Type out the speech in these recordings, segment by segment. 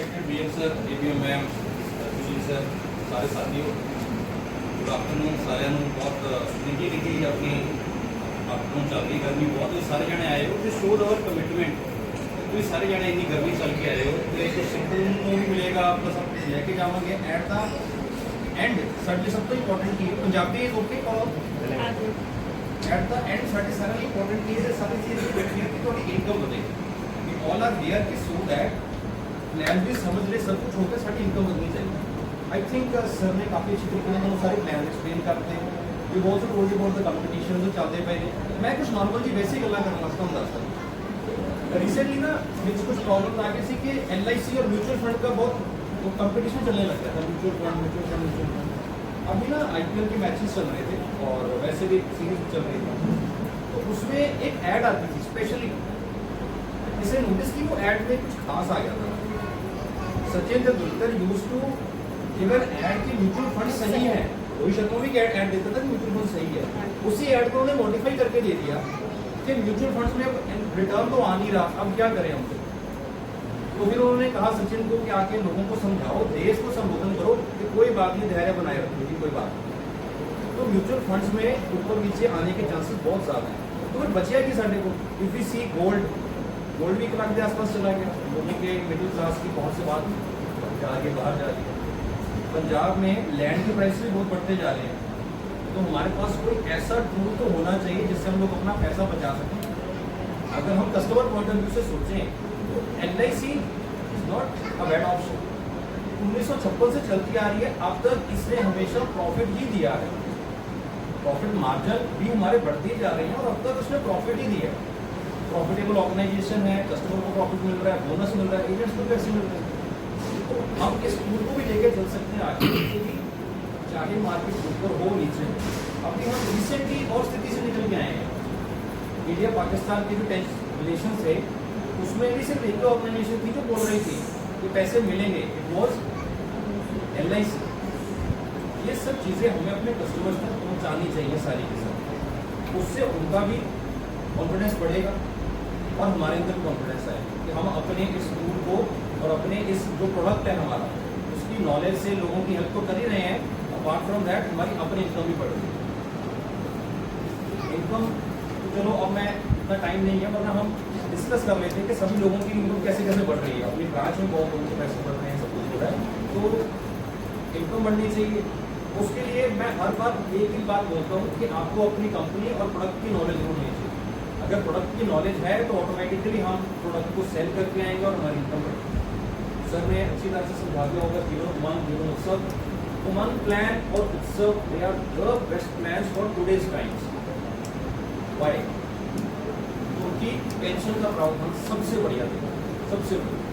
Respected BM sir, ABM ma'am, जी sir, सारे साथियों, गुड आफ्टरनून सारे बहुत निकी निकी अपनी आफ्टरनून चल रही गर्मी बहुत सारे जने आए हो तो शो अवर कमिटमेंट ਤੁਸੀਂ ਸਾਰੇ ਜਣੇ ਇੰਨੀ ਗਰਮੀ ਚੱਲ ਕੇ ਆਏ ਹੋ ਤੇ ਕੁਝ ਸਿੱਖਣ ਨੂੰ ਵੀ ਮਿਲੇਗਾ ਆਪਾਂ ਸਭ ਕੁਝ ਲੈ ਕੇ ਜਾਵਾਂਗੇ ਐਟ ਦਾ ਐਂਡ ਸਾਡੇ ਸਭ ਤੋਂ ਇੰਪੋਰਟੈਂਟ ਕੀ ਹੈ ਪੰਜਾਬੀ ਓਕੇ ਔਰ ਐਟ ਦਾ ਐਂਡ ਸਾਡੇ ਸਾਰਿਆਂ ਲਈ ਇੰਪੋਰਟੈਂਟ ਕੀ ਹੈ ਸਾਰੀ ਚੀਜ਼ ਇਹ ਦੇਖਣੀ ਹੈ ਕਿ ਤੁਹਾਡੀ ਇਨਕਮ ਵਧੇ ਵੀ ਆਲ ਆਰ देयर ਕਿ ਸੋ दैट प्लान भी समझ ले सब कुछ होकर सारी इनकम बढ़नी चाहिए। आई थिंक सर ने काफ़ी अच्छी तरीके से सारे प्लान एक्सप्लेन करते हैं जो बहुत से टोल्ड अबाउट द कंपटीशन जो चलते पे हैं मैं कुछ नॉर्मल जी वैसे गल्लां करन वास्ते हूं दसदा रिसेंटली ना विच कुछ प्रॉब्लम आ गई थी कि LIC और म्यूचुअल फंड का बहुत कंपटीशन चलने लग गया था म्यूचुअल फंड अभी ना IPL के मैचेस चल रहे थे और वैसे भी सीरीज चल रही थी तो उसमें एक ऐड आती थी स्पेशली इसे नोटिस की वो ऐड में कुछ खास आ गया था Sachin Tendulkar use to given ad की म्यूचुअल फंड सही है रोहित शर्मा भी ऐड देता था म्यूचुअल फंड सही है उसी ऐड को उन्होंने मॉडिफाई करके दे दिया कि म्यूचुअल फंड्स में रिटर्न तो आ नहीं रहा अब क्या करें हम तो फिर उन्होंने कहा सचिन को कि आके लोगों को समझाओ देश को संबोधन करो कि कोई बात नहीं धैर्य बनाए रखो जी कोई बात नहीं तो म्यूचुअल फंड्स में ऊपर नीचे आने के चांसेस बहुत ज़्यादा हैं तो फिर बचिया कि साढ़े को इफ वी सी गोल्ड भी 1 लाख के आसपास चला गया लोगों के मिडिल क्लास की पहुंच से बात जा रही है बाहर जा रही है पंजाब में लैंड के प्राइस भी बहुत बढ़ते जा रहे हैं तो हमारे पास कोई ऐसा टूल तो होना चाहिए जिससे हम लोग अपना पैसा बचा सकें अगर हम कस्टमर पॉइंट ऑफ व्यू से सोचें तो LIC is not a bad option 1956 से चलती आ रही है अब तक इसने हमेशा प्रॉफिट ही दिया है प्रॉफिट मार्जिन भी हमारे बढ़ते जा रहे हैं और अब तक उसने प्रॉफिट ही दिया है प्रॉफिटेबल ऑर्गेनाइजेशन है कस्टमर को प्रॉफिट मिल रहा है बोनस मिल रहा है एजेंट्स को पैसे मिल रहे हैं तो हम इस टूल को भी लेके चल सकते हैं आगे क्योंकि चाहे मार्केट ऊपर हो नीचे अभी हम रिसेंटली और स्थिति से निकल के आए हैं इंडिया पाकिस्तान के जो टेंशन रिलेशन थे उसमें भी सिर्फ एक ऑर्गेनाइजेशन थी जो बोल रही थी कि पैसे मिलेंगे इट वॉज LIC ये सब चीज़ें हमें अपने कस्टमर्स तक पहुँचानी चाहिए सारी के साथ उससे उनका भी कॉन्फिडेंस बढ़ेगा और हमारे अंदर कॉन्फिडेंस आए कि हम अपने इस टूल को और अपने इस जो प्रोडक्ट है हमारा उसकी नॉलेज से लोगों की हेल्प तो कर ही रहे हैं अपार्ट फ्रॉम दैट हमारी अपनी इनकम भी बढ़ रही है इनकम तो चलो अब मैं इतना टाइम नहीं है वरना हम डिस्कस कर लेते हैं कि सभी लोगों की इनकम कैसे कैसे बढ़ रही है अपनी ब्रांच में बहुत लोगों के पैसे बढ़ रहे हैं सब कुछ हो रहा है तो इनकम बढ़नी चाहिए उसके लिए मैं हर बार एक ही बात बोलता हूँ कि आपको अपनी कंपनी और प्रोडक्ट की नॉलेज होनी चाहिए अगर प्रोडक्ट की नॉलेज है तो ऑटोमेटिकली हम प्रोडक्ट को सेल करके आएंगे और हमारी इनकम बढ़ेगी सर ने अच्छी तरह से समझा दिया होगा जीवन उत्सव उमंग प्लान और Utsav they are the best plans for today's times why क्योंकि पेंशन का प्रावधान सबसे बढ़िया देगा सबसे बढ़िया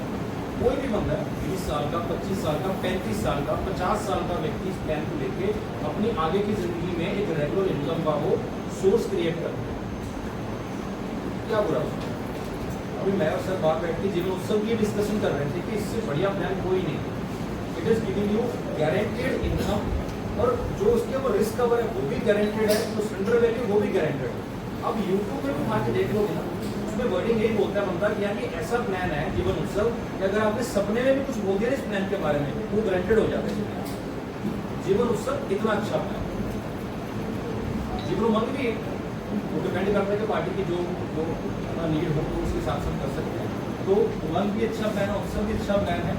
कोई भी बंदा 20 साल का 25 साल का 35 साल का 50 साल का व्यक्ति इस प्लान को लेके अपनी आगे की जिंदगी में एक रेगुलर इनकम का वो सोर्स क्रिएट करता है क्या बुरा उसमें अभी मैं और सर बात बैठ के जीवन उत्सव की डिस्कशन कर रहे थे कि इससे बढ़िया प्लान कोई नहीं it is giving you guaranteed income और जो उसके वो रिस्क कवर है वो भी गारंटेड है तो सरेंडर वैल्यू वो भी गारंटेड है अब यूट्यूब पे उठा के देख लोगे ना उसमें वर्डिंग यही बोलता है बंदा कि यार ये ऐसा प्लान है जीवन उत्सव कि अगर आपने सपने में भी कुछ बोल दिया इस प्लान के बारे में वो गारंटेड हो जाता है जीवन उत्सव इतना अच्छा प्लान जीवन उमंग भी वो डिपेंड करता है कि पार्टी की जो अपना नीड हो तो उसके हिसाब से हम कर सकते हैं तो उमंग भी अच्छा प्लान है उत्सव भी अच्छा प्लान है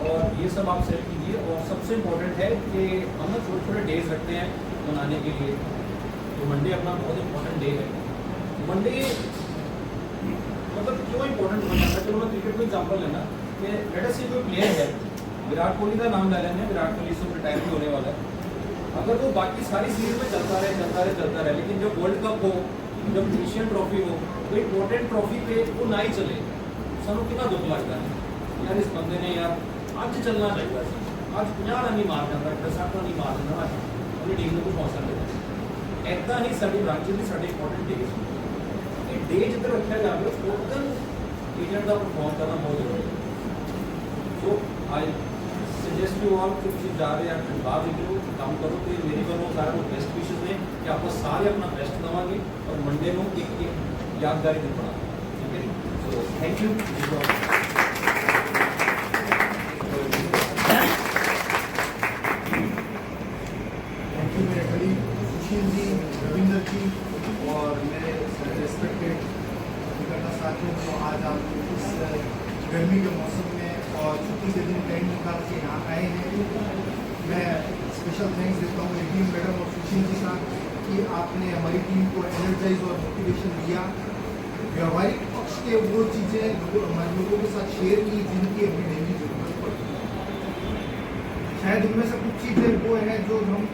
और ये सब आप सेलेक्ट कीजिए और सबसे इम्पोर्टेंट है कि हम ना छोटे छोटे डेज रखते हैं मनाने के लिए तो मंडे अपना बहुत इंपॉर्टेंट डे है मंडे मतलब क्यों इंपॉर्टेंट माना जाता है चलो मैं क्रिकेट को एग्जाम्पल लेना कि लेट अस सी कोई प्लेयर है विराट कोहली का नाम ले लेंगे विराट कोहली से रिटायर भी होने वाला है अगर वो बाकी सारी सीरीज में चलता रहे लेकिन जब वर्ल्ड कप हो जब एशियन ट्रॉफी हो तो इम्पोर्टेंट ट्रॉफी पे वो ना ही चले सानू कितना दुख लगता है यार इस बंदे ने यार आज चलना चाहिए आज 50 रन नहीं मार जाता 60 रन नहीं मार देना अपनी टीम को कुछ हौसला देता ऐसा ही साड़ी ब्रांचेस भी साढ़े इंपॉर्टेंट डे डे जिधर रखा जाए उधर एजेंट का परफॉर्म करना बहुत जरूरी है तो आई सजेस्ट यू ऑल कि जा रहे हैं बाहर निकलो काम करो तो मेरी वालों सारे लोग बेस्ट विशेष ने कि आप सारे अपना बेस्ट देवांगे और मंडे को एक यादगारी दिन बना ठीक है सो थैंक यू के मौसम में और छुट्टी के दिन टाइम निकाल के यहाँ आए हैं। मैं स्पेशल थैंक्स देता हूँ एडीएम मैडम और सुशील जी का कि आपने हमारी टीम को एनर्जाइज और मोटिवेशन दिया। व्यवहारिक पक्ष के वो चीज़ें हमारे लोगों के साथ शेयर की जिनकी हमें डेली जरूरत पड़ती है। शायद उनमें से कुछ चीज़ें वो है जो हम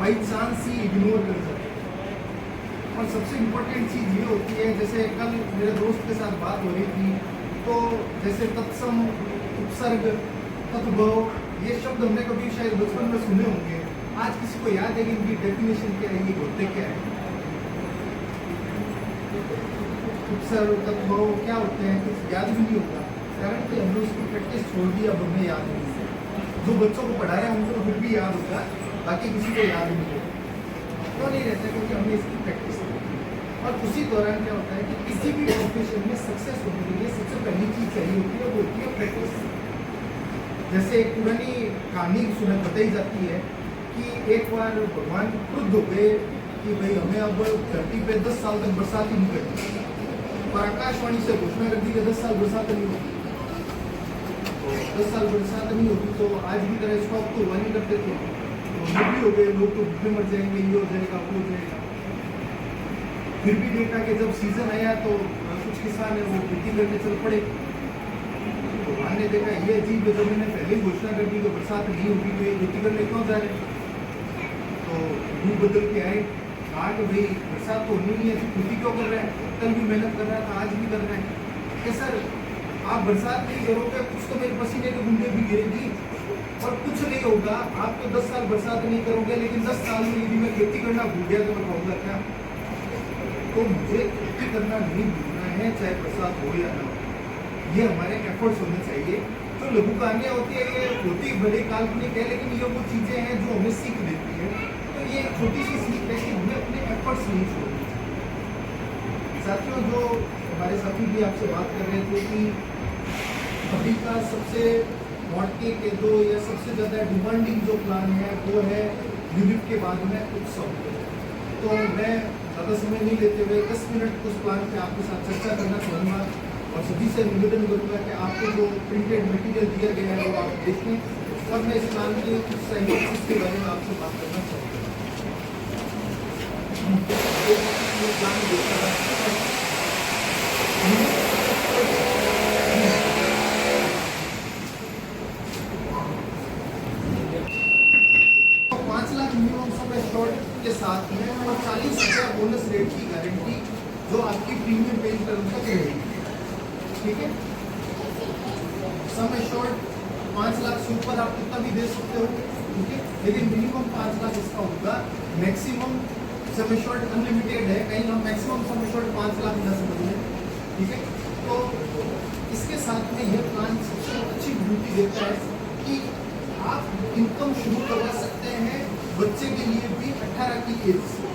बाई चांस ही इग्नोर कर सकते हैं। और सबसे इम्पोर्टेंट चीज़ ये होती है, जैसे कल मेरे दोस्त के साथ बात हो रही थी, तो जैसे तत्सम, उपसर्ग, तद्भव, ये शब्द हमने कभी शायद बचपन में सुने होंगे। आज किसी को याद है कि इनकी डेफिनेशन क्या है, ये होते क्या है? उपसर्ग, तद्भव क्या होते हैं कुछ याद भी नहीं होता, कारण कि हमने उसकी प्रैक्टिस छोड़ दी। अब हमें याद नहीं है। जो बच्चों को पढ़ा रहे हैं उनको फिर भी याद होगा, बाकी किसी को याद नहीं होगा। क्यों नहीं रहता? क्योंकि हमने इसकी प्रैक्टिस की। और उसी दौरान क्या होता है कि किसी भी प्रोफेशन में सक्सेस होने के लिए सबसे पहली चीज़ चाहिए होती है, वो होती है प्रैक्टिस। जैसे एक पुरानी कहानी सुना बताई जाती है कि एक बार भगवान क्रुद्ध हो गए कि भाई हमें अब धरती पे 10 साल तक बरसात ही नहीं करनी, और आकाशवाणी से घोषणा कर दी कि 10 साल बरसात नहीं होगी। तो 10 साल बरसात नहीं होगी तो आज की तरह स्टॉप तो हुआ नहीं करते थे, तो भी हो गए, लोग तो भूखे मर जाएंगे, ये हो जाएगा, वो हो जाएगा। फिर भी देखा कि जब सीजन आया तो कुछ किसान है वो खेती करने चल पड़े। तो भगवान ने देखा ये अजीब है, जब मैंने पहले ही घोषणा कर दी कि बरसात नहीं होगी तो ये खेती करने क्यों जा रहे हैं? तो रूप बदल के आए, कहा कि भाई बरसात तो होनी नहीं है, तो खेती क्यों कर रहे हैं? कल भी मेहनत कर रहा था, आज भी कर रहे हैं। कि सर आप बरसात नहीं करोगे, कुछ तो मेरे पसीने के बूंदे भी गिरेगी और कुछ नहीं होगा। आप तो 10 साल बरसात नहीं करोगे, लेकिन 10 साल में यदि मैं खेती करना भूल गया तो मैं कहूँगा क्या? तो मुझे खेती करना नहीं भूलना है, चाहे बरसात हो या ना हो। ये हमारे एफर्ट्स होने चाहिए। जो लघु कहानियाँ होती है ये होती बड़े काल्पनिक है, लेकिन ये वो चीज़ें हैं जो हमें सीख देती है। तो ये एक छोटी सी सीख है कि हमें अपने एफर्ट्स नहीं छोड़ने चाहिए। साथियों, जो हमारे साथी भी आपसे बात कर रहे थे कि अभी का सबसे मॉडके के दो या सबसे ज़्यादा डिमांडिंग जो प्लान है वो है यूनिट के बाद में उत्सव। तो मैं ज़्यादा समय नहीं लेते हुए 10 मिनट उस प्लान पे आपके साथ चर्चा करना चाहूँगा और सभी से निवेदन करूँगा कि आपको जो प्रिंटेड मटेरियल दिया गया है वो आप देखें और मैं इस प्लान के कुछ साइंटिस्ट के बारे में आपसे बात करना चाहूँगा। प्लान देखा 5 लाख मिनिमम सम एश्योर्ड के साथ में और 40,000 बोनस रेट की गारंटी जो आपकी प्रीमियम पेइंग टर्म तक रहेगी। ठीक है, सम एश्योर्ड 5 लाख से ऊपर आप कितना भी दे सकते हो, ठीक है, लेकिन मिनिमम 5 लाख इसका होगा। मैक्सिमम सम एश्योर्ड अनलिमिटेड है, कहीं हम मैक्सिमम सम एश्योर्ड 5 लाख न समझ लें। ठीक है, तो इसके साथ में यह प्लान सबसे अच्छी ब्यूटी देता है कि आप इनकम शुरू करवा सकते हैं बच्चे के लिए भी 18 की एज से।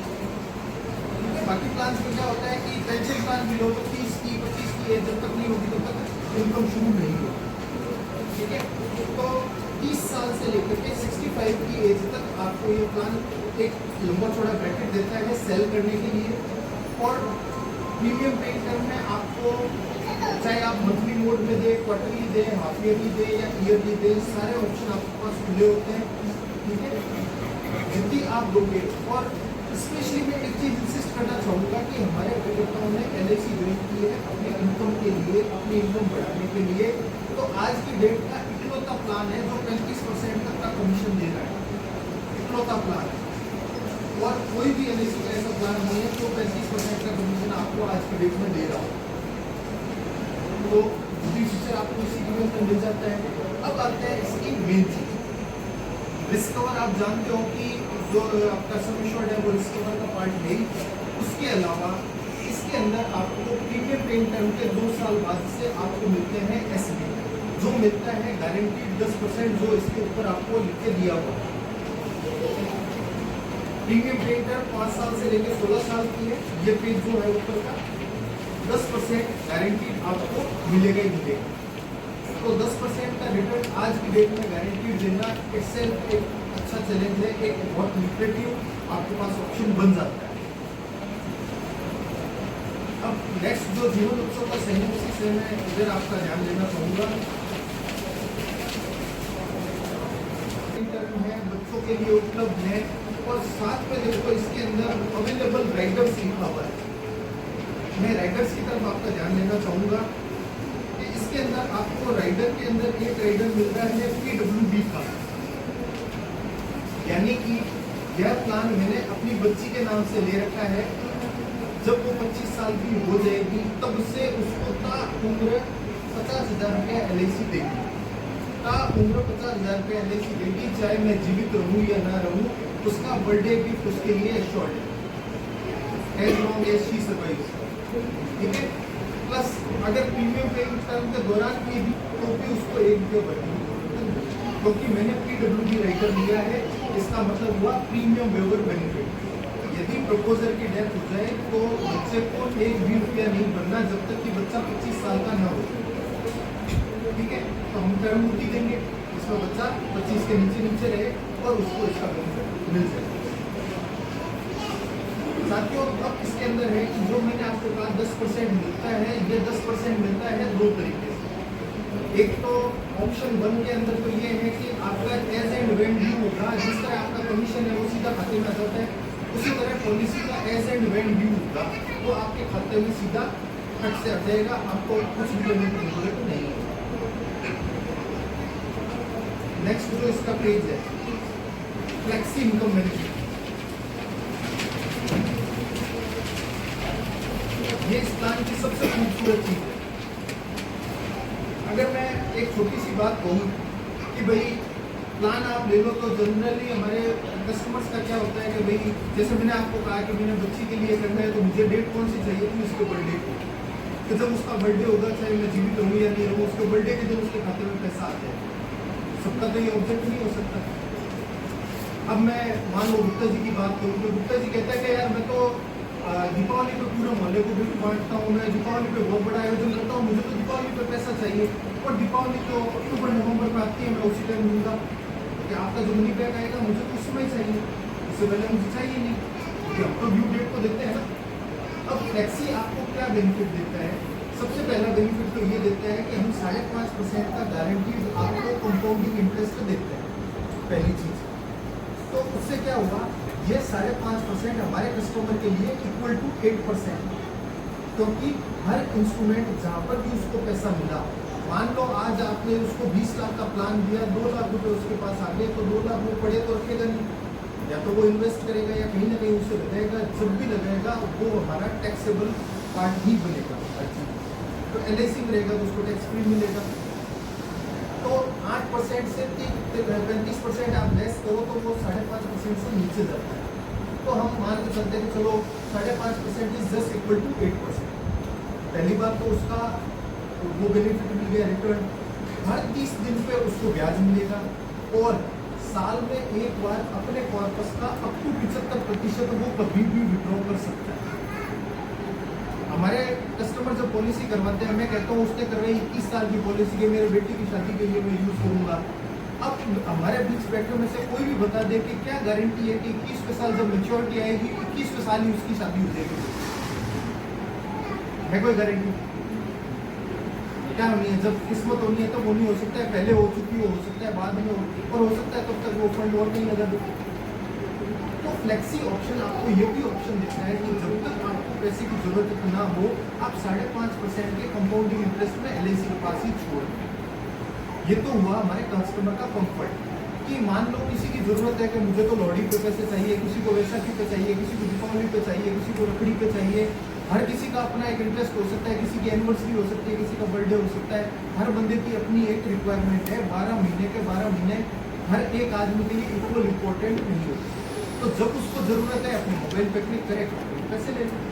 बाकी प्लान में क्या होता है कि पेंशन प्लान भी लो तो 30 की 25 की एज जब तक नहीं होगी तब तक इनकम शुरू नहीं होगी। ठीक है, तो 30 साल से लेकर के 65 की एज तक आपको ये प्लान एक लंबा चौड़ा ब्रैकेट देता है सेल करने के लिए। और प्रीमियम पेइंग टर्म में आपको चाहे आप मंथली मोड में दे, क्वार्टरली दे, हाफ ईयरली दे या ईयरली दे, सारे ऑप्शन आपके पास खुले होते हैं। ठीक है, यदि आप दोगे। और स्पेशली मैं एक चीज़ इंसिस्ट करना चाहूँगा कि हमारे कार्यकर्ताओं ने LIC ज्वाइन की है अपने इनकम के लिए, अपनी इनकम बढ़ाने के लिए। तो आज की डेट का इकलौता प्लान है जो 35% तक का कमीशन दे रहा है, इकलौता प्लान है। और कोई भी LIC का ऐसा प्लान नहीं है जो 35% का कमीशन आपको आज की डेट में दे रहा हो। तो फीचर आपको इसी कीमत में मिल जाता है। अब आते हैं इसकी मेन चीज, रिस्क कवर। आप जानते हो कि जो आपका सम एश्योर्ड है वो रिस्क कवर का पार्ट नहीं, उसके अलावा इसके अंदर आपको प्रीमियम पेइंग टर्म के 2 साल बाद से आपको मिलते हैं SB, जो मिलता है गारंटीड 10% जो इसके ऊपर आपको लिख के दिया हुआ है। प्रीमियम पेइंग टर्म 5 साल से लेकर 16 साल की है। ये पेज जो है ऊपर का 10% गारंटीड आपको मिलेगा ही मिलेगा। तो 10% का रिटर्न आज की डेट में गारंटीड देना इटसेल्फ एक अच्छा चैलेंज है, एक बहुत लुक्रेटिव आपके पास ऑप्शन बन जाता है। अब नेक्स्ट जो जीवन उत्सव का सहयोग से मैं इधर आपका ध्यान देना चाहूँगा। इंटरव्यू है, बच्चों के लिए उपलब्ध है और साथ में देखो इसके अंदर अवेलेबल राइडर्स लिखा हुआ है। मैं राइडर्स की तरफ आपका ध्यान देना चाहूँगा कि इसके अंदर आपको राइडर के अंदर एक राइडर मिल रहा है PWD का, यानी कि यह प्लान मैंने अपनी बच्ची के नाम से ले रखा है। जब वो 25 साल की हो जाएगी तब से उसको ता उम्र 50,000 रुपया LIC देगी। ता उम्र 50,000 रुपया LIC देगी, चाहे मैं जीवित रहूँ या ना रहूँ, उसका बर्थडे गिफ्ट उसके लिए एश्योर्ड है, as long as she survives. ठीक है, प्लस अगर प्रीमियम पेइंग टर्म के दौरान भी तो भी उसको 1 रुपया बढ़ेगी, क्योंकि मैंने PWD राइडर लिया है। इसका मतलब हुआ प्रीमियम वेवर बेनिफिट। यदि प्रपोजर की डेथ हो जाए तो बच्चे को 1 भी रुपया नहीं भरना जब तक कि बच्चा 25 साल का ना हो। ठीक है, तो हम टर्म ड्यूटी देंगे, इसमें बच्चा 25 के नीचे रहे और उसको इसका बेनिफिट मिल जाए। साथियों, अब इसके अंदर है कि जो मैंने आपको कहा 10% मिलता है, ये 10% मिलता है 2 तरीके से। एक तो ऑप्शन 1 के अंदर तो ये है कि आपका एज एंड वेन ड्यू होगा, जिस तरह आपका कमीशन है वो सीधा खाते में आ जाता है, उसी तरह पॉलिसी का एज एंड वेन ड्यू होगा, वो आपके खाते में सीधा कट से आ जाएगा, आपको कुछ भी लेने की जरूरत नहीं है। नेक्स्ट जो इसका पेज है, फ्लेक्सी इनकम बेनिफिट, ये इस प्लान की सबसे खूबसूरत चीज है। अगर मैं एक छोटी सी बात कहूँ कि भाई प्लान आप ले लो, तो जनरली हमारे कस्टमर्स का क्या होता है कि भाई जैसे मैंने आपको कहा कि मैंने बच्ची के लिए करना है, तो मुझे डेट कौन सी चाहिए थी, उसके बर्थडे को। तो जब उसका बर्थडे होगा, चाहे मैं जीवित रहूँ या नहीं रहूँ, उसके बर्थडे के दिन उसके खाते में पैसा आ जाए। सबका तो ये ऑब्जेक्ट नहीं हो सकता। अब मैं मान लो गुप्ता जी की बात करूँ तो गुप्ता जी कहता है कि यार मैं तो दीपावली पे पूरे मोहल्ले को गिफ्ट बांटता हूँ, मैं दीपावली पे बहुत बड़ा आयोजन करता हूँ, मुझे तो दीपावली पे पैसा चाहिए, और दीपावली तो अक्टूबर नवंबर में आती है, मैं उसी टाइम लूँगा, कि आपका जो मनी बैग आएगा मुझे तो उस समय चाहिए, उससे पहले मुझे चाहिए नहीं, क्योंकि हम तो ड्यू डेट को देते हैं ना। अब फ्लेक्सी आपको क्या बेनिफिट देता है? सबसे पहला बेनिफिट तो ये देता है कि हम 5.5% का गारंटीड आपको कंपाउंडिंग इंटरेस्ट देते हैं, पहली चीज। तो उससे क्या हुआ, ये 5.5% हमारे कस्टमर के लिए इक्वल टू 8%, क्योंकि हर इंस्ट्रूमेंट जहाँ पर भी उसको पैसा मिला, मान लो आज आपने उसको 20 लाख का प्लान दिया, 2 लाख रुपए उसके पास आ गए, तो 2 लाख वो पड़े तो रखेगा नहीं, या तो वो इन्वेस्ट करेगा या कहीं ना कहीं उसे लगाएगा। जब भी लगाएगा वो हमारा टैक्सेबल पार्ट ही बनेगा हर चीज। तो LIC में रहेगा तो उसको टैक्स फ्री मिलेगा। तो 8% से 35% आप लेस करो तो वो 5.5% से नीचे जाता है। तो हम मान के चलते हैं कि चलो 5.5% इज जस्ट इक्वल टू 8%। पहली बात तो उसका वो बेनिफिट मिल गया, रिटर्न हर 30 दिन पे उसको ब्याज मिलेगा, और साल में एक बार अपने कॉर्पस का अप टू 75% वो कभी भी विड्रॉ कर सकता है। हमारे कस्टमर जब पॉलिसी करवाते हैं, मैं कहता हूँ उसने करवाई 21 साल की पॉलिसी के, मेरे बेटी की शादी के लिए मैं यूज करूंगा। अब हमारे बीच स्पेक्ट्रम में से कोई भी बता दे कि क्या गारंटी है कि 21वें साल जब मेच्योरिटी आएगी 21वें साल ही उसकी शादी हो जाएगी, है कोई गारंटी? क्या नहीं है। जब किस्मत होनी है तो वो नहीं हो सकता है, पहले हो चुकी हो सकता है बाद में हो, और हो सकता है तब तक वो फंड और नहीं लगा दे। तो फ्लेक्सी ऑप्शन आपको ये भी ऑप्शन देता है कि जब तक आपको पैसे की जरूरत ना हो, आप 5.5% के कंपाउंडिंग इंटरेस्ट में LIC के पास ही छोड़। ये तो हुआ हमारे कस्टमर का कंफर्ट कि मान लो किसी की जरूरत है कि मुझे तो लोहड़ी पे पैसे चाहिए, किसी को वैसाखी पे चाहिए, किसी को दीपावली पे चाहिए, किसी को रखड़ी पे चाहिए। हर किसी का अपना एक इंटरेस्ट हो सकता है, किसी की एनिवर्सरी हो सकती है, किसी का बर्थडे हो सकता है। हर बंदे की अपनी एक रिक्वायरमेंट है। 12 महीने के 12 महीने हर एक आदमी के लिए इक्वल इम्पोर्टेंट नहीं होती। तो जब उसको जरूरत है अपने मोबाइल पे क्लिक करे, पैसे ले लो।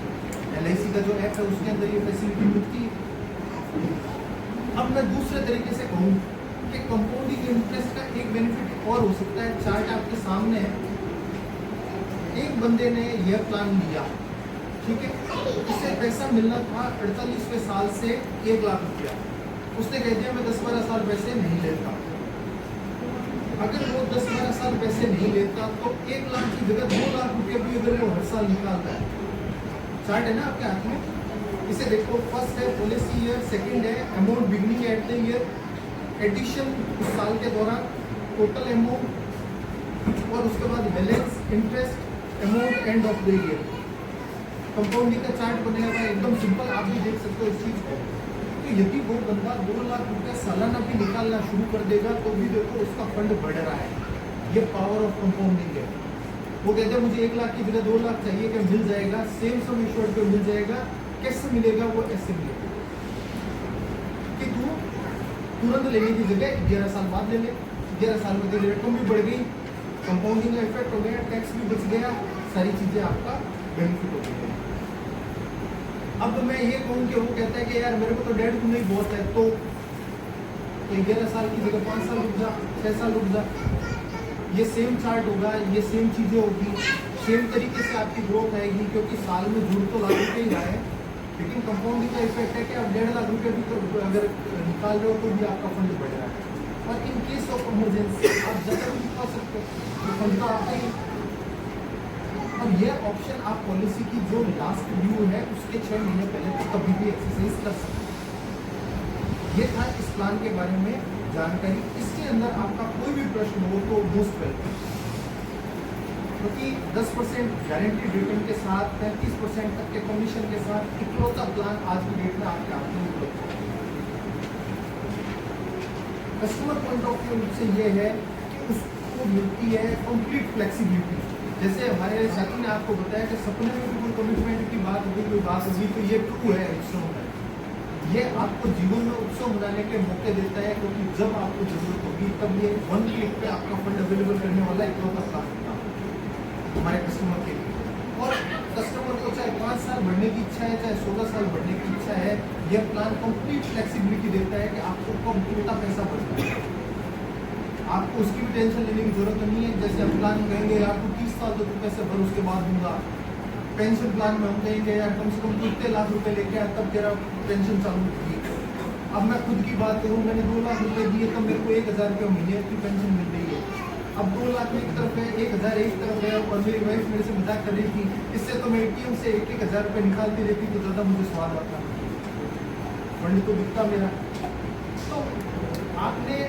LIC का जो ऐप है उसके अंदर ये फैसिलिटी मिलती है। अब मैं दूसरे तरीके से कहूँ कि कंपाउंडिंग इंटरेस्ट का एक बेनिफिट और हो सकता है। चार्ट आपके सामने है। एक बंदे ने यह प्लान लिया, ठीक है, उसे पैसा मिलना था 48वें साल से 1 लाख रुपया। उसने कह दिया मैं 10-12 साल पैसे नहीं लेता। अगर वो 10-12 साल पैसे नहीं लेता तो 1 लाख की जगह 2 लाख रुपया भी अगर वो हर साल निकालता है, चार्ट है ना आपके हाथ में, इसे देखो, फर्स्ट है पॉलिसी ईयर, सेकंड है amount beginning at the year, addition उस साल के दौरान, टोटल अमाउंट और उसके बाद balance, interest, amount end of the year. Compounding का चार्ट बनेगा हुआ है, एकदम सिंपल, आप भी देख सकते हो इस चीज़ को। तो यदि वो बंदा 2 लाख रुपए सालाना भी निकालना शुरू कर देगा तो भी देखो उसका फंड बढ़ रहा है। ये पावर ऑफ कंपाउंडिंग है। वो कहते हैं मुझे 1 लाख की जगह 2 लाख चाहिए, क्या मिल जाएगा, सेम सम इंश्योर्ड पे मिल जाएगा। कैसे मिलेगा? वो ऐसे मिलेगा कि तू तुरंत लेने की जगह 11 साल बाद ले ले, 11 साल में तेरी रकम भी बढ़ गई, कंपाउंडिंग का इफेक्ट हो गया, टैक्स भी बच गया, सारी चीज़ें आपका बेनिफिट हो गई। अब मैं ये कहूँ कि वो कहता है कि यार मेरे को तो 1.5 गुना ही बहुत है, तो 11 साल की जगह 5 साल रुक जा, 6 साल रुक जा। ये सेम चार्ट होगा, ये सेम चीज़ें होगी, सेम तरीके से आपकी ग्रोथ आएगी, क्योंकि साल में जुड़ तो लाख रुपये ही आए, लेकिन कंपाउंडिंग का इफेक्ट है कि आप 1.5 लाख रुपये भी तो अगर निकाल रहे हो तो भी आपका फंड बढ़ रहा है। और इन केस ऑफ इमरजेंसी आप ज़्यादा भी निकाल सकते हो, तो फंड तो आता ही। और ये ऑप्शन आप पॉलिसी की जो लास्ट ड्यू है उसके 6 महीने पहले तो कभी भी एक्सरसाइज कर सकते हैं। ये था इस प्लान के बारे में जानकारी। इसके अंदर आपका कोई भी प्रश्न हो तो मोस्ट वेलकम, क्योंकि 10% गारंटी रिटर्न के साथ 35% तक के कमीशन के साथ इकलौता प्लान आज की डेट में आपके हाथ में उपलब्ध है। कस्टमर पॉइंट ऑफ व्यू से ये है कि उसको मिलती है कंप्लीट फ्लेक्सिबिलिटी। जैसे हमारे साथी ने आपको बताया कि सपने में भी कोई कमिटमेंट की बात होगी, कोई बात होगी, तो ये ट्रू है उत्सव है। ये आपको जीवन में उत्सव मनाने के मौके देता है, क्योंकि जब आपको जरूरत होगी तब ये 1 क्लिक पे आपका फंड अवेलेबल करने वाला इकलौता प्लान होता है हमारे कस्टमर के लिए। और कस्टमर को चाहे 5 साल बढ़ने की इच्छा है, चाहे 16 साल बढ़ने की इच्छा है, यह प्लान कंप्लीट फ्लेक्सिबिलिटी देता है कि आपको कब कितना पैसा बढ़ना है। आपको उसकी भी टेंशन लेने की जरूरत नहीं है। जैसे हम प्लान कहेंगे यार तू 30 साल तो तू पैसे भर, उसके बाद दूंगा। पेंशन प्लान में हम कहेंगे यार कम से कम तू इतने लाख रुपए लेके आया तब तेरा पेंशन चालू होगी। अब मैं खुद की बात करूँ, मैंने 2 लाख रुपए दिए तब मेरे को 1000 रुपये महीने की पेंशन मिल रही है। अब 2 लाख एक तरफ है, 1000 एक तरफ है, और मेरी वाइफ मेरे से मजाक कर रही थी, इससे तो मैं ATM से 1-1000 रुपये निकालती रहती तो ज़्यादा मुझे स्वाद आता, फंड तो बिकता मेरा। तो आपने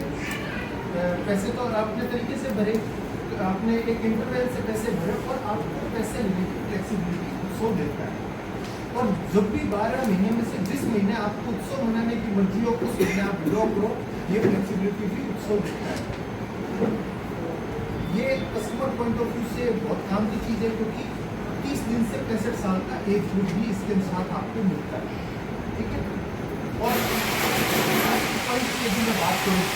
पैसे तो अपने तरीके से भरे, आपने एक इंटरवल से पैसे भरे और आपको पैसे लेने की फ्लेक्सिबिलिटी उत्सव देता है। और जब भी 12 महीने में से जिस महीने आपको उत्सव मनाने की मर्जी हो उस महीने आप विड्रॉ करो, ये फ्लेक्सिबिलिटी भी उत्सव देता है। ये कस्टमर पॉइंट ऑफ व्यू से बहुत काम की चीज़ है, क्योंकि 30 दिन से 65 साल का एज ग्रुप भी इसके साथ आपको मिलता है। ठीक है। और पॉइंट की यदि मैं बात करूँ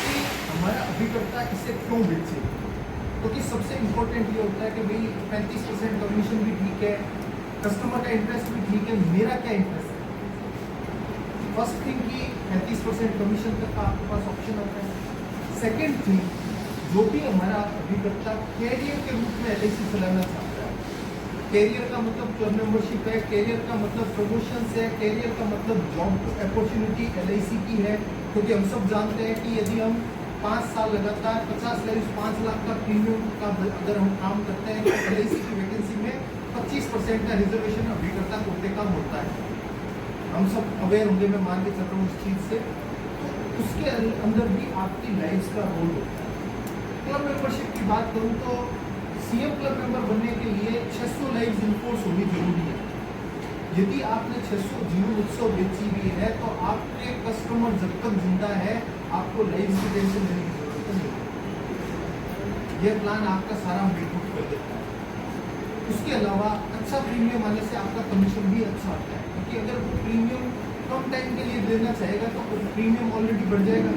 कि हमारा अभिकर्ता इसे क्यों बेचे, क्योंकि सबसे इम्पोर्टेंट ये होता है कि भाई 35% कमीशन भी ठीक है, कस्टमर का इंटरेस्ट भी ठीक है, मेरा क्या इंटरेस्ट है। फर्स्ट थिंग कि 35% कमीशन तक का आपके पास ऑप्शन होता है। सेकेंड थिंग, जो भी हमारा अभिकर्ता कैरियर के रूप में LIC चलाना चाहता है, कैरियर का मतलब क्लब मेंबरशिप है, कैरियर का मतलब प्रमोशन है, कैरियर का मतलब जॉब अपॉर्चुनिटी LIC की है। क्योंकि हम सब जानते हैं कि यदि हम 5 साल लगातार 50 लाख 5 लाख का प्रीमियम का अगर हम काम करते हैं तो LIC की वैकेंसी में 25% का रिजर्वेशन अभिकर्ता कोटे का होता है। हम सब अवेयर होंगे, मैं मान के चल रहा हूँ उस चीज़ से। तो उसके अंदर भी आपकी लाइफ का रोल होता है। क्लब मेंबरशिप की बात करूँ तो CM क्लब मेंबर बनने के लिए 600 लाइव्स इनफोर्स होनी जरूरी है। यदि आपने 600 जीवन उत्सव बेची हुई है तो आपके कस्टमर जब तक जिंदा है आपको लाइव्स की टेंशन लेने की जरूरत नहीं। यह प्लान आपका सारा बेकूफ कर देता है। उसके अलावा अच्छा प्रीमियम आने से आपका कमीशन भी अच्छा आता है, क्योंकि अगर वो प्रीमियम कम टाइम के लिए देना चाहेगा तो प्रीमियम ऑलरेडी बढ़ जाएगा।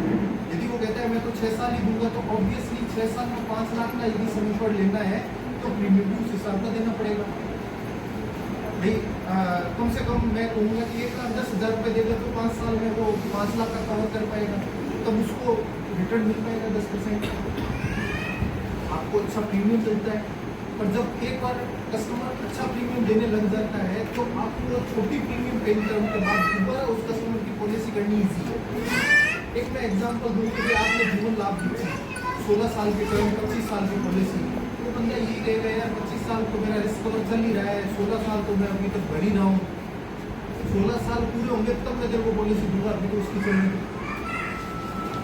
यदि वो कहता है मैं तो 6 साल ही दूंगा तो ऑब्वियसली 6 साल में 5 लाख का यदि सम इंश्योर्ड लेना है तो प्रीमियम भी उस हिसाब का देना पड़ेगा। भाई कम से कम मैं कहूँगा कि 1,10,000 रुपये देगा तो 5 साल में वो 5 लाख का कवर कर पाएगा, तब उसको रिटर्न मिल पाएगा 10%। आपको अच्छा प्रीमियम मिलता है। पर जब एक बार कस्टमर अच्छा प्रीमियम देने लग जाता है तो आपको छोटी प्रीमियम पे करने के बाद दोबारा उस कस्टमर की पॉलिसी करनी ईजी है। एक मैं एग्जांपल दूँ कि आपने जीवन लाभ दी 16 साल की टर्म 25 साल की पॉलिसी, तो बंदा यही कहेगा यार 25 साल तो मेरा रिस्क कवर चल ही रहा है, 16 साल तो मैं अभी तक भर ही रहा हूँ, 16 साल पूरे होंगे तब मैं तेरे को पॉलिसी दूंगा, अभी तो उसकी चलने दो।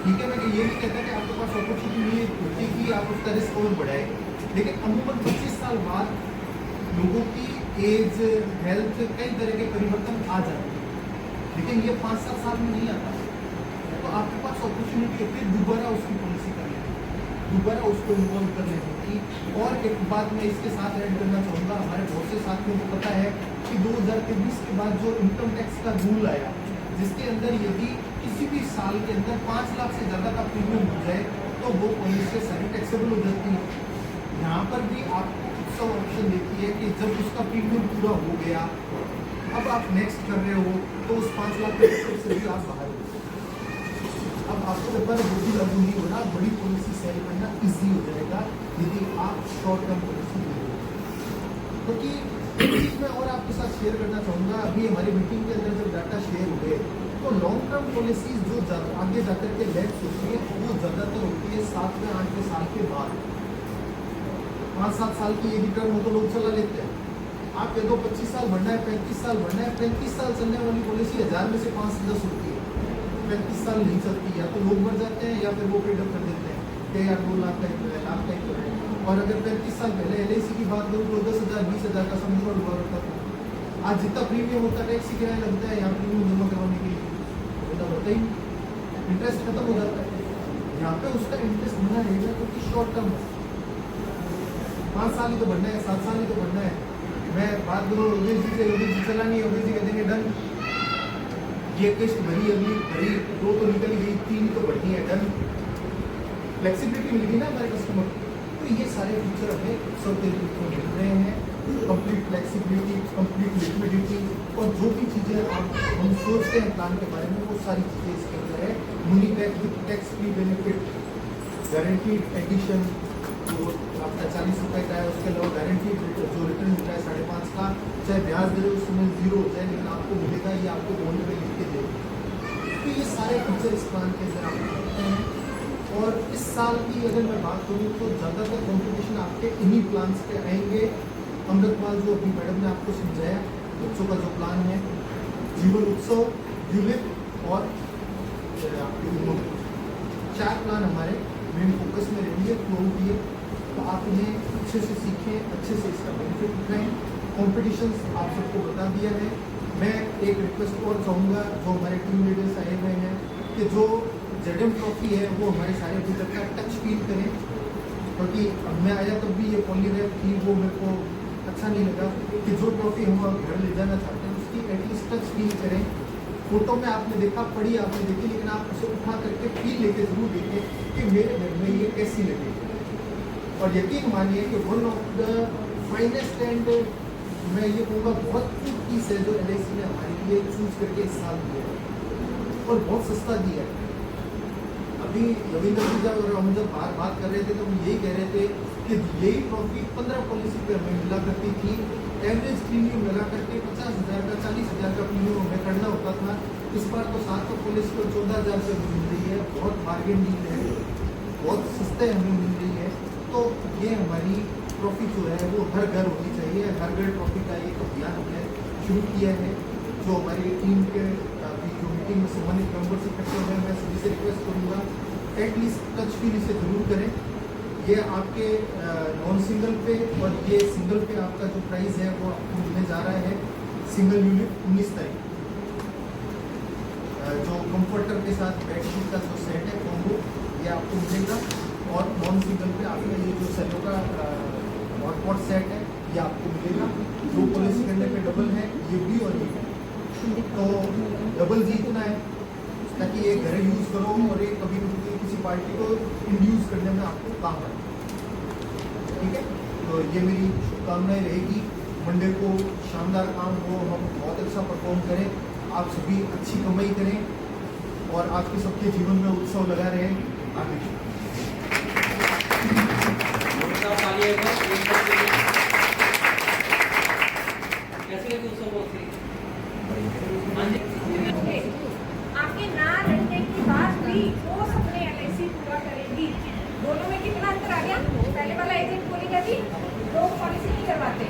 ठीक है, मैं ये नहीं कहता कि आपके पास अपॉर्चुनिटी नहीं होती कि आप उसका रिस्क कवर बढ़ाए, लेकिन अमूमन 25 साल बाद लोगों की एज, हेल्थ, कई तरह के परिवर्तन आ जाते हैं, लेकिन ये 5-7 साल में नहीं आता। तो आपके पास अपॉर्चुनिटी है फिर दोबारा उसकी पॉलिसी करने की, दोबारा उसको इन्वॉल्व करने की। और एक बात मैं इसके साथ ऐड करना चाहूँगा, हमारे बहुत से साथियों को पता है कि 2020 के बाद जो इनकम टैक्स का रूल आया, जिसके अंदर यदि किसी भी साल के अंदर 5 लाख से ज़्यादा का प्रीमियम हो जाए तो वो पॉलिसी सारी टैक्सेबल हो जाती है। यहाँ पर भी आपको उत्सव ऑप्शन देती है कि जब उसका प्रीमियम पूरा हो गया, अब आप नेक्स्ट कर रहे हो तो उस 5 लाख के से भी आप बाहर हो। अब आपको ऊपर वो भी लागू नहीं हो रहा, बड़ी पॉलिसी सेल करना ईजी हो जाएगा यदि आप शॉर्ट टर्म पॉलिसी ले रहे हो। क्योंकि एक चीज़ मैं और आपके साथ शेयर करना चाहूँगा, अभी हमारी मीटिंग के अंदर जब डाटा शेयर हो गए तो लॉन्ग टर्म पॉलिसीज जो आगे जाकर के लैप्स होती है वो ज़्यादातर होती है 7-8 साल के बाद। 5-7 साल की यदि टर्म हो तो लोग चला लेते हैं। आप कह दो 25 साल भरना है, 35 साल भरना है, 35 साल चलने वाली पॉलिसी 1000 में से 5 से 10 होती है, 35 साल नहीं चलती, या तो लोग मर जाते हैं या फिर वो पेड अप कर देते हैं कि यार 2 लाख का एक लाख का एक है। और अगर 35 साल पहले LIC की बात करूँ तो 10,000 20,000 का समझौता हुआ करता था। आज जितना प्रीमियम होता है, टैक्सी किराया लगता है, यहाँ प्रीमियम जमा करवाने के लिए होता होता ही इंटरेस्ट खत्म हो जाता है। यहाँ पे उसका इंटरेस्ट बना रहेगा क्योंकि शॉर्ट टर्म 5 साल ही तो बढ़ना है, 7 साल ही तो बढ़ना है। मैं बात करूँ योगेश जी से, योगेश जी चला नहीं, योगेश जी कहते हैं डन, ये किस्त भरी, अगली भरी, 2 तो निकल गई, 3 तो बढ़नी है, डन। फ्लेक्सिबिलिटी मिल गई ना हमारे कस्टमर को। तो ये सारे फीचर हमें सब तरीके को मिल रहे हैं, कंप्लीट फ्लेक्सिबिलिटी, कंप्लीट लिक्विडिटी, और जो भी चीज़ें हम सोचते हैं प्लान के बारे में वो सारी चीज़ें इसके अंदर है। यूनिटैक्स with tax free benefit, guaranteed addition जो आपका 40 रुपये का है, उसके अलावा गारंटीड जो रिटर्न होता है 5.5 का, चाहे ब्याज दे उस समय 0 हो जाए लेकिन आपको मिलेगा, ये आपको बॉन्ड में लिख के दे। तो ये सारे फीचर इस प्लान के अंदर आप करते हैं। और इस साल की अगर मैं बात करूँ तो ज़्यादातर कॉम्पिटिशन आपके इन्हीं प्लान्स पे आएंगे। अमृतपाल जो अभी मैडम ने आपको समझाया, बच्चों का जो प्लान है, जीवन उत्सव, यूलिप और आपके 4 प्लान हमारे मेन फोकस में रहेंगे थ्रू ईयर। तो आप इन्हें अच्छे से सीखें, अच्छे से इसका बेनिफिट उठाएं। कॉम्पिटिशन्स आप सबको बता दिया है। मैं एक रिक्वेस्ट और चाहूँगा, जो हमारे टीम लीडर्स आए हुए हैं, कि जो ZM ट्रॉफी है वो हमारे सारे विजिटर का टच फील करें, क्योंकि अब मैं आया तब भी ये पॉलीरैप थी, वो मेरे को अच्छा नहीं लगा कि जो ट्रॉफी हम घर ले जाना चाहते हैं उसकी एटलीस्ट टच फील करें। फोटो में आपने देखा, पढ़ी आपने देखी, लेकिन आप उसे उठा करके फील लेके जरूर देखें कि मेरे घर में ये कैसी लगी। और यकीन मानिए कि one of the finest and मैं ये कहूँगा बहुत क्यूट पीस है जो LIC ने हमारे लिए चूज करके इस साल दिया है, और बहुत सस्ता दिया है। अभी रविंद्र जी जब हम जब बात कर रहे थे तो हम यही कह रहे थे कि यही ट्रॉफी 15 पॉलिसी पे हमें मिला करती थी। एवरेज प्रीमियम लगा करके 50,000 का 40,000 का प्रीमियम हमें करना होता था। इस बार तो 700 पॉलिसी को 14,000 से मिल रही है, बहुत बार्गेन डील है, बहुत सस्ते हमें मिल रही है। तो ये हमारी ट्रॉफी जो है वो हर घर होनी चाहिए। हर घर ट्रॉफी का एक अभियान हमने शुरू किया है, जो हमारी टीम के जो मीटिंग में सम्मानित मेंबर्स इकट्ठे हुए हैं, मैं सभी से रिक्वेस्ट करूँगा एटलीस्ट टच फील इसे जरूर करें। ये आपके नॉन सिंगल पे और ये सिंगल पे आपका जो प्राइस है वो आपको मिलने जा रहा है। सिंगल यूनिट 19 तारीख, जो कंफर्टर के साथ बेडशीट का जो सेट है कॉम्बो, ये आपको मिलेगा। और नॉन सिंगल पे आपका ये जो सेलो का हॉटपॉट सेट है ये आपको मिलेगा। जो पॉलिसी करने पे डबल है, ये भी और ये भी, तो डबल जी इतना है ताकि ये घर यूज़ करो और एक कभी किसी पार्टी को इंड्यूस करने में आपको काम आए। ठीक है, तो ये मेरी शुभकामनाएं रहेगी। मंडे को शानदार काम हो, हम बहुत अच्छा परफॉर्म करें, आप सभी अच्छी कमाई करें और आपके सबके जीवन में उत्सव लगा रहे आगे। आपके ना रहने के बाद भी वो सपने LIC पूरा करेगी। दोनों में कितना अंतर आ गया? पहले वाला एजेंट बोलेगा जी 2 पॉलिसी नहीं करवाते,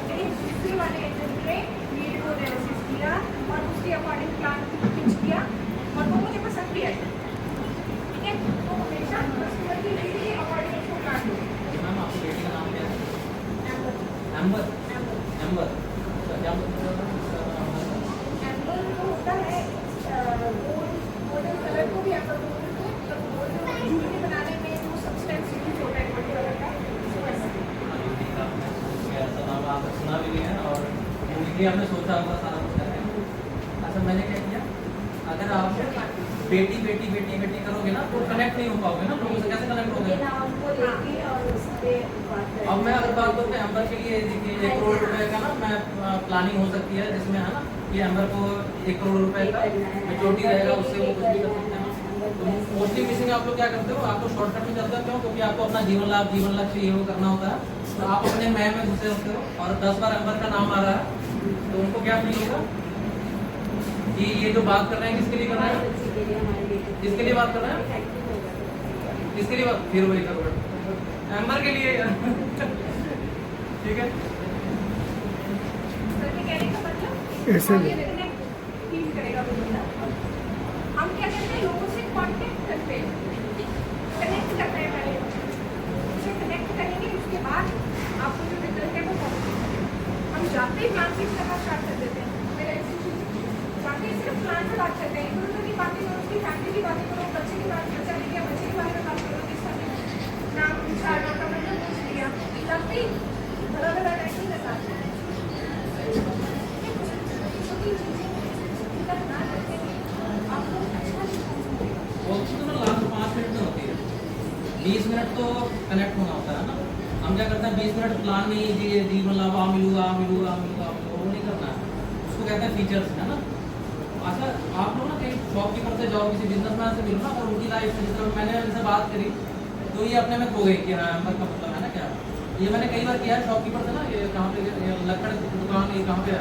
लेकिन दूसरे वाले एजेंट ने नीड को एनालिसिस किया और उसके अकॉर्डिंग प्लान पिच किया और वो मुझे पसंद भी आया। ठीक है, तो हमेशा कस्टमर की नीड के अकॉर्डिंग उसको प्लान दो। मैम आपकी बेटी का नाम क्या है? Amber amber. एम्बर एम्बर अच्छा, क्या मतलब एम्बर जो होता है गोल्डन कलर को भी एम्बर बोलते हैं, तो गोल्ड ज्वेलरी बनाने में जो सब्सटेंस यूज होता है गोल्ड कलर का, उसको ऐसा ऐसा नाम आपने सुना भी नहीं है और मूवी आपने सोचा होगा सारा कुछ करने का। अच्छा मैंने क्या किया, अगर आप बेटी बेटी बेटी बेटी करोगे ना तो कनेक्ट नहीं हो पाओगे ना, लोगों से कैसे कनेक्ट होगे? अब मैं अगर बात करूँ एम्बर के लिए, देखिए 1 करोड़ रुपए का ना मैं प्लानिंग हो सकती है जिसमें है ना कि एम्बर को 1 करोड़ रुपए का मेच्योरिटी रहेगा, उससे वो कुछ भी कर सकते हैं। तो मोस्टली मिसिंग आप लोग क्या करते हो, आप लोग शॉर्टकट में चलते हो, क्यों? क्योंकि आपको अपना जीवन लाभ जीवन लक्ष्य ये वो करना होता है, तो आप अपने मैं में घुसे होते हो और 10 बार एम्बर का नाम आ रहा है तो उनको क्या फील होगा कि ये जो बात कर रहे हैं किसके लिए कर रहे हैं, किसके लिए बात कर रहे हैं, किसके लिए बात, फिर वही करो एम्बर के लिए ठीक है। करके कहने का मतलब ऐसे आगे connect feel करेगा वो बंदा। हम क्या करते हैं, लोगों से कांटेक्ट करते हैं, कनेक्ट करते हैं, पहले उनसे कनेक्ट करेंगे, उसके बाद आपको जो रिजल्ट है वो पहुंचेगा। हम जाते ही प्लान फिक्स करना स्टार्ट कर देते हैं, मेरा इंस्टीट्यूट जाके सिर्फ प्लान पर बात करते हैं, इधर उधर की बातें करो, उसकी फैमिली की बातें करो, बच्चे की बात, बच्चा ले गया बच्चे के बारे में बात करो, किस तरह नाम पूछा, नाम का मतलब पूछ लिया, तब भी बड़ा बड़ा रैंकिंग के साथ वो तो ना लास्ट 5 मिनट में होती है, 20 मिनट तो कनेक्ट होना होता है ना। हम क्या करते हैं 20 मिनट प्लान नहीं जी मतलब आ मिलूंगा वो नहीं करना है, उसको कहते हैं फीचर्स है ना। अच्छा आप लोग ना कहीं शॉपकीपर से जाओ, किसी बिजनेसमैन से मिलो ना, और उनकी लाइफ से, जिस मैंने उनसे बात करी तो ये अपने में खो गई कि हाँ एम्बर का मतलब है ना क्या। ये मैंने कई बार किया है शॉपकीपर से ना, ये कहाँ पे ये लक्कड़ की दुकान, ये कहाँ पे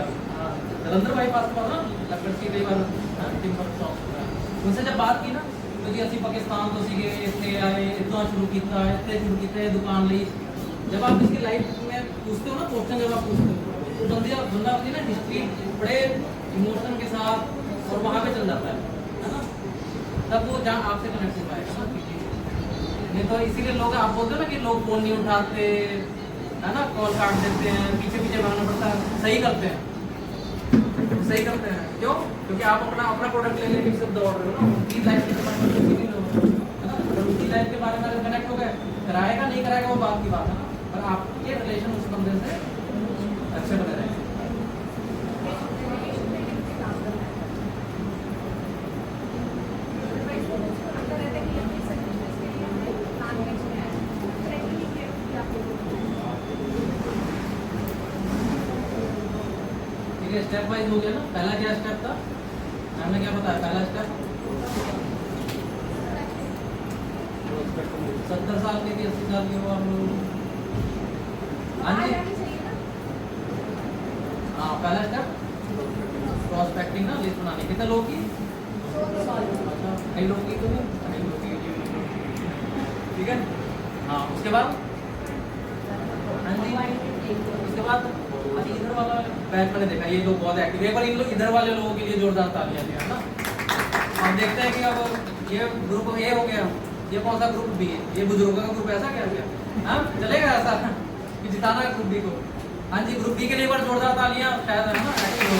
जलंधर बाईपास पर ना लक्कड़ की कई बार टिम्बर शॉप, उनसे जब बात की ना तो जी असं पाकिस्तान तो सीगे इतने आए, इतना शुरू किया, इतने शुरू किए दुकान ली। जब आप इसकी लाइफ में पूछते हो ना क्वेश्चन, जब आप पूछते हो तो बंदा अपनी ना हिस्ट्री बड़े इमोशन के साथ और वहाँ पे चल जाता है ना, तब वो जहाँ आपसे कनेक्ट हो पाएगा ना। नहीं तो इसीलिए लोग आप बोलते हो ना कि लोग फोन नहीं उठाते है ना, कॉल काट देते हैं, पीछे पीछे भागना पड़ता है। सही करते हैं क्यों? क्योंकि आप अपना प्रोडक्ट लेने के सिर्फ दौड़ रहे हो ना, उनकी लाइफ के बारे में कुछ नहीं लोग है ना। अगर उनकी लाइफ के बारे में कनेक्ट हो गए, कराएगा नहीं कराएगा वो बात की बात है ना, पर आपके रिलेशन उस बंदे से अच्छे बने रहेंगे। ठीक है, स्टेप वाइज हो गया ना। पहला क्या स्टेप था, हमने क्या बताया? पहला स्टेप 70 साल के 80 साल के हो आप लोग। हाँ जी, हाँ पहला स्टेप प्रोस्पेक्टिंग ना, लिस्ट बनानी। कितने लोग की? अच्छा, कई लोग की तो नहीं, कई लोग की। ठीक है, हाँ उसके बाद हाँ जी, उसके बाद अभी इधर वाला बैच मैंने देखा, ये लोग बहुत एक्टिव है। एक बार इन लोग इधर वाले लोगों के लिए जोरदार तालियां दिया है ना। हम देखते हैं कि अब ये ग्रुप ए हो गया, ये कौन सा ग्रुप बी है? ये बुजुर्गों का ग्रुप ऐसा क्या गया? हाँ चलेगा ऐसा कि जिताना है ग्रुप बी को। हाँ जी, ग्रुप बी के लिए एक बार जोरदार तालियां शायद है ना, एक्टिव हो।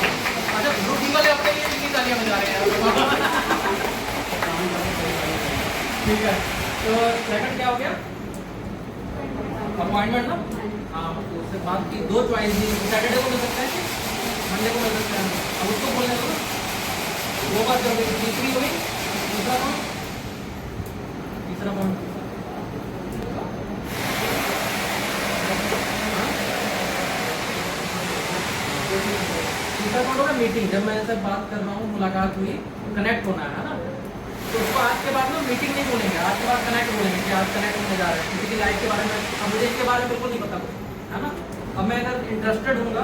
अच्छा ग्रुप बी वाले अपने लिए कितनी तालियां बजा रहे हैं? ठीक है, तो सेकंड क्या हो गया? अपॉइंटमेंट ना। हाँ उससे बात की, 2 चॉइस दी, सैटरडे को मिल सकता है, मंडे को मिल सकता है। अब उसको बोलने दो ना, वो बात कर देगी। तीसरी हुई, दूसरा कौन? तीसरा कौन? तीसरा कौन होगा? मीटिंग। जब मैं इनसे बात कर रहा हूँ, मुलाकात हुई, कनेक्ट होना है ना, तो उसको आज के बाद ना मीटिंग नहीं बोलेंगे, आज के बाद कनेक्ट बोलेंगे कि आज कनेक्ट होने जा रहे हैं किसी की लाइफ के बारे में। अब मुझे इसके बारे में बिल्कुल नहीं पता कुछ, है ना। अब मैं अगर इंटरेस्टेड हूँगा,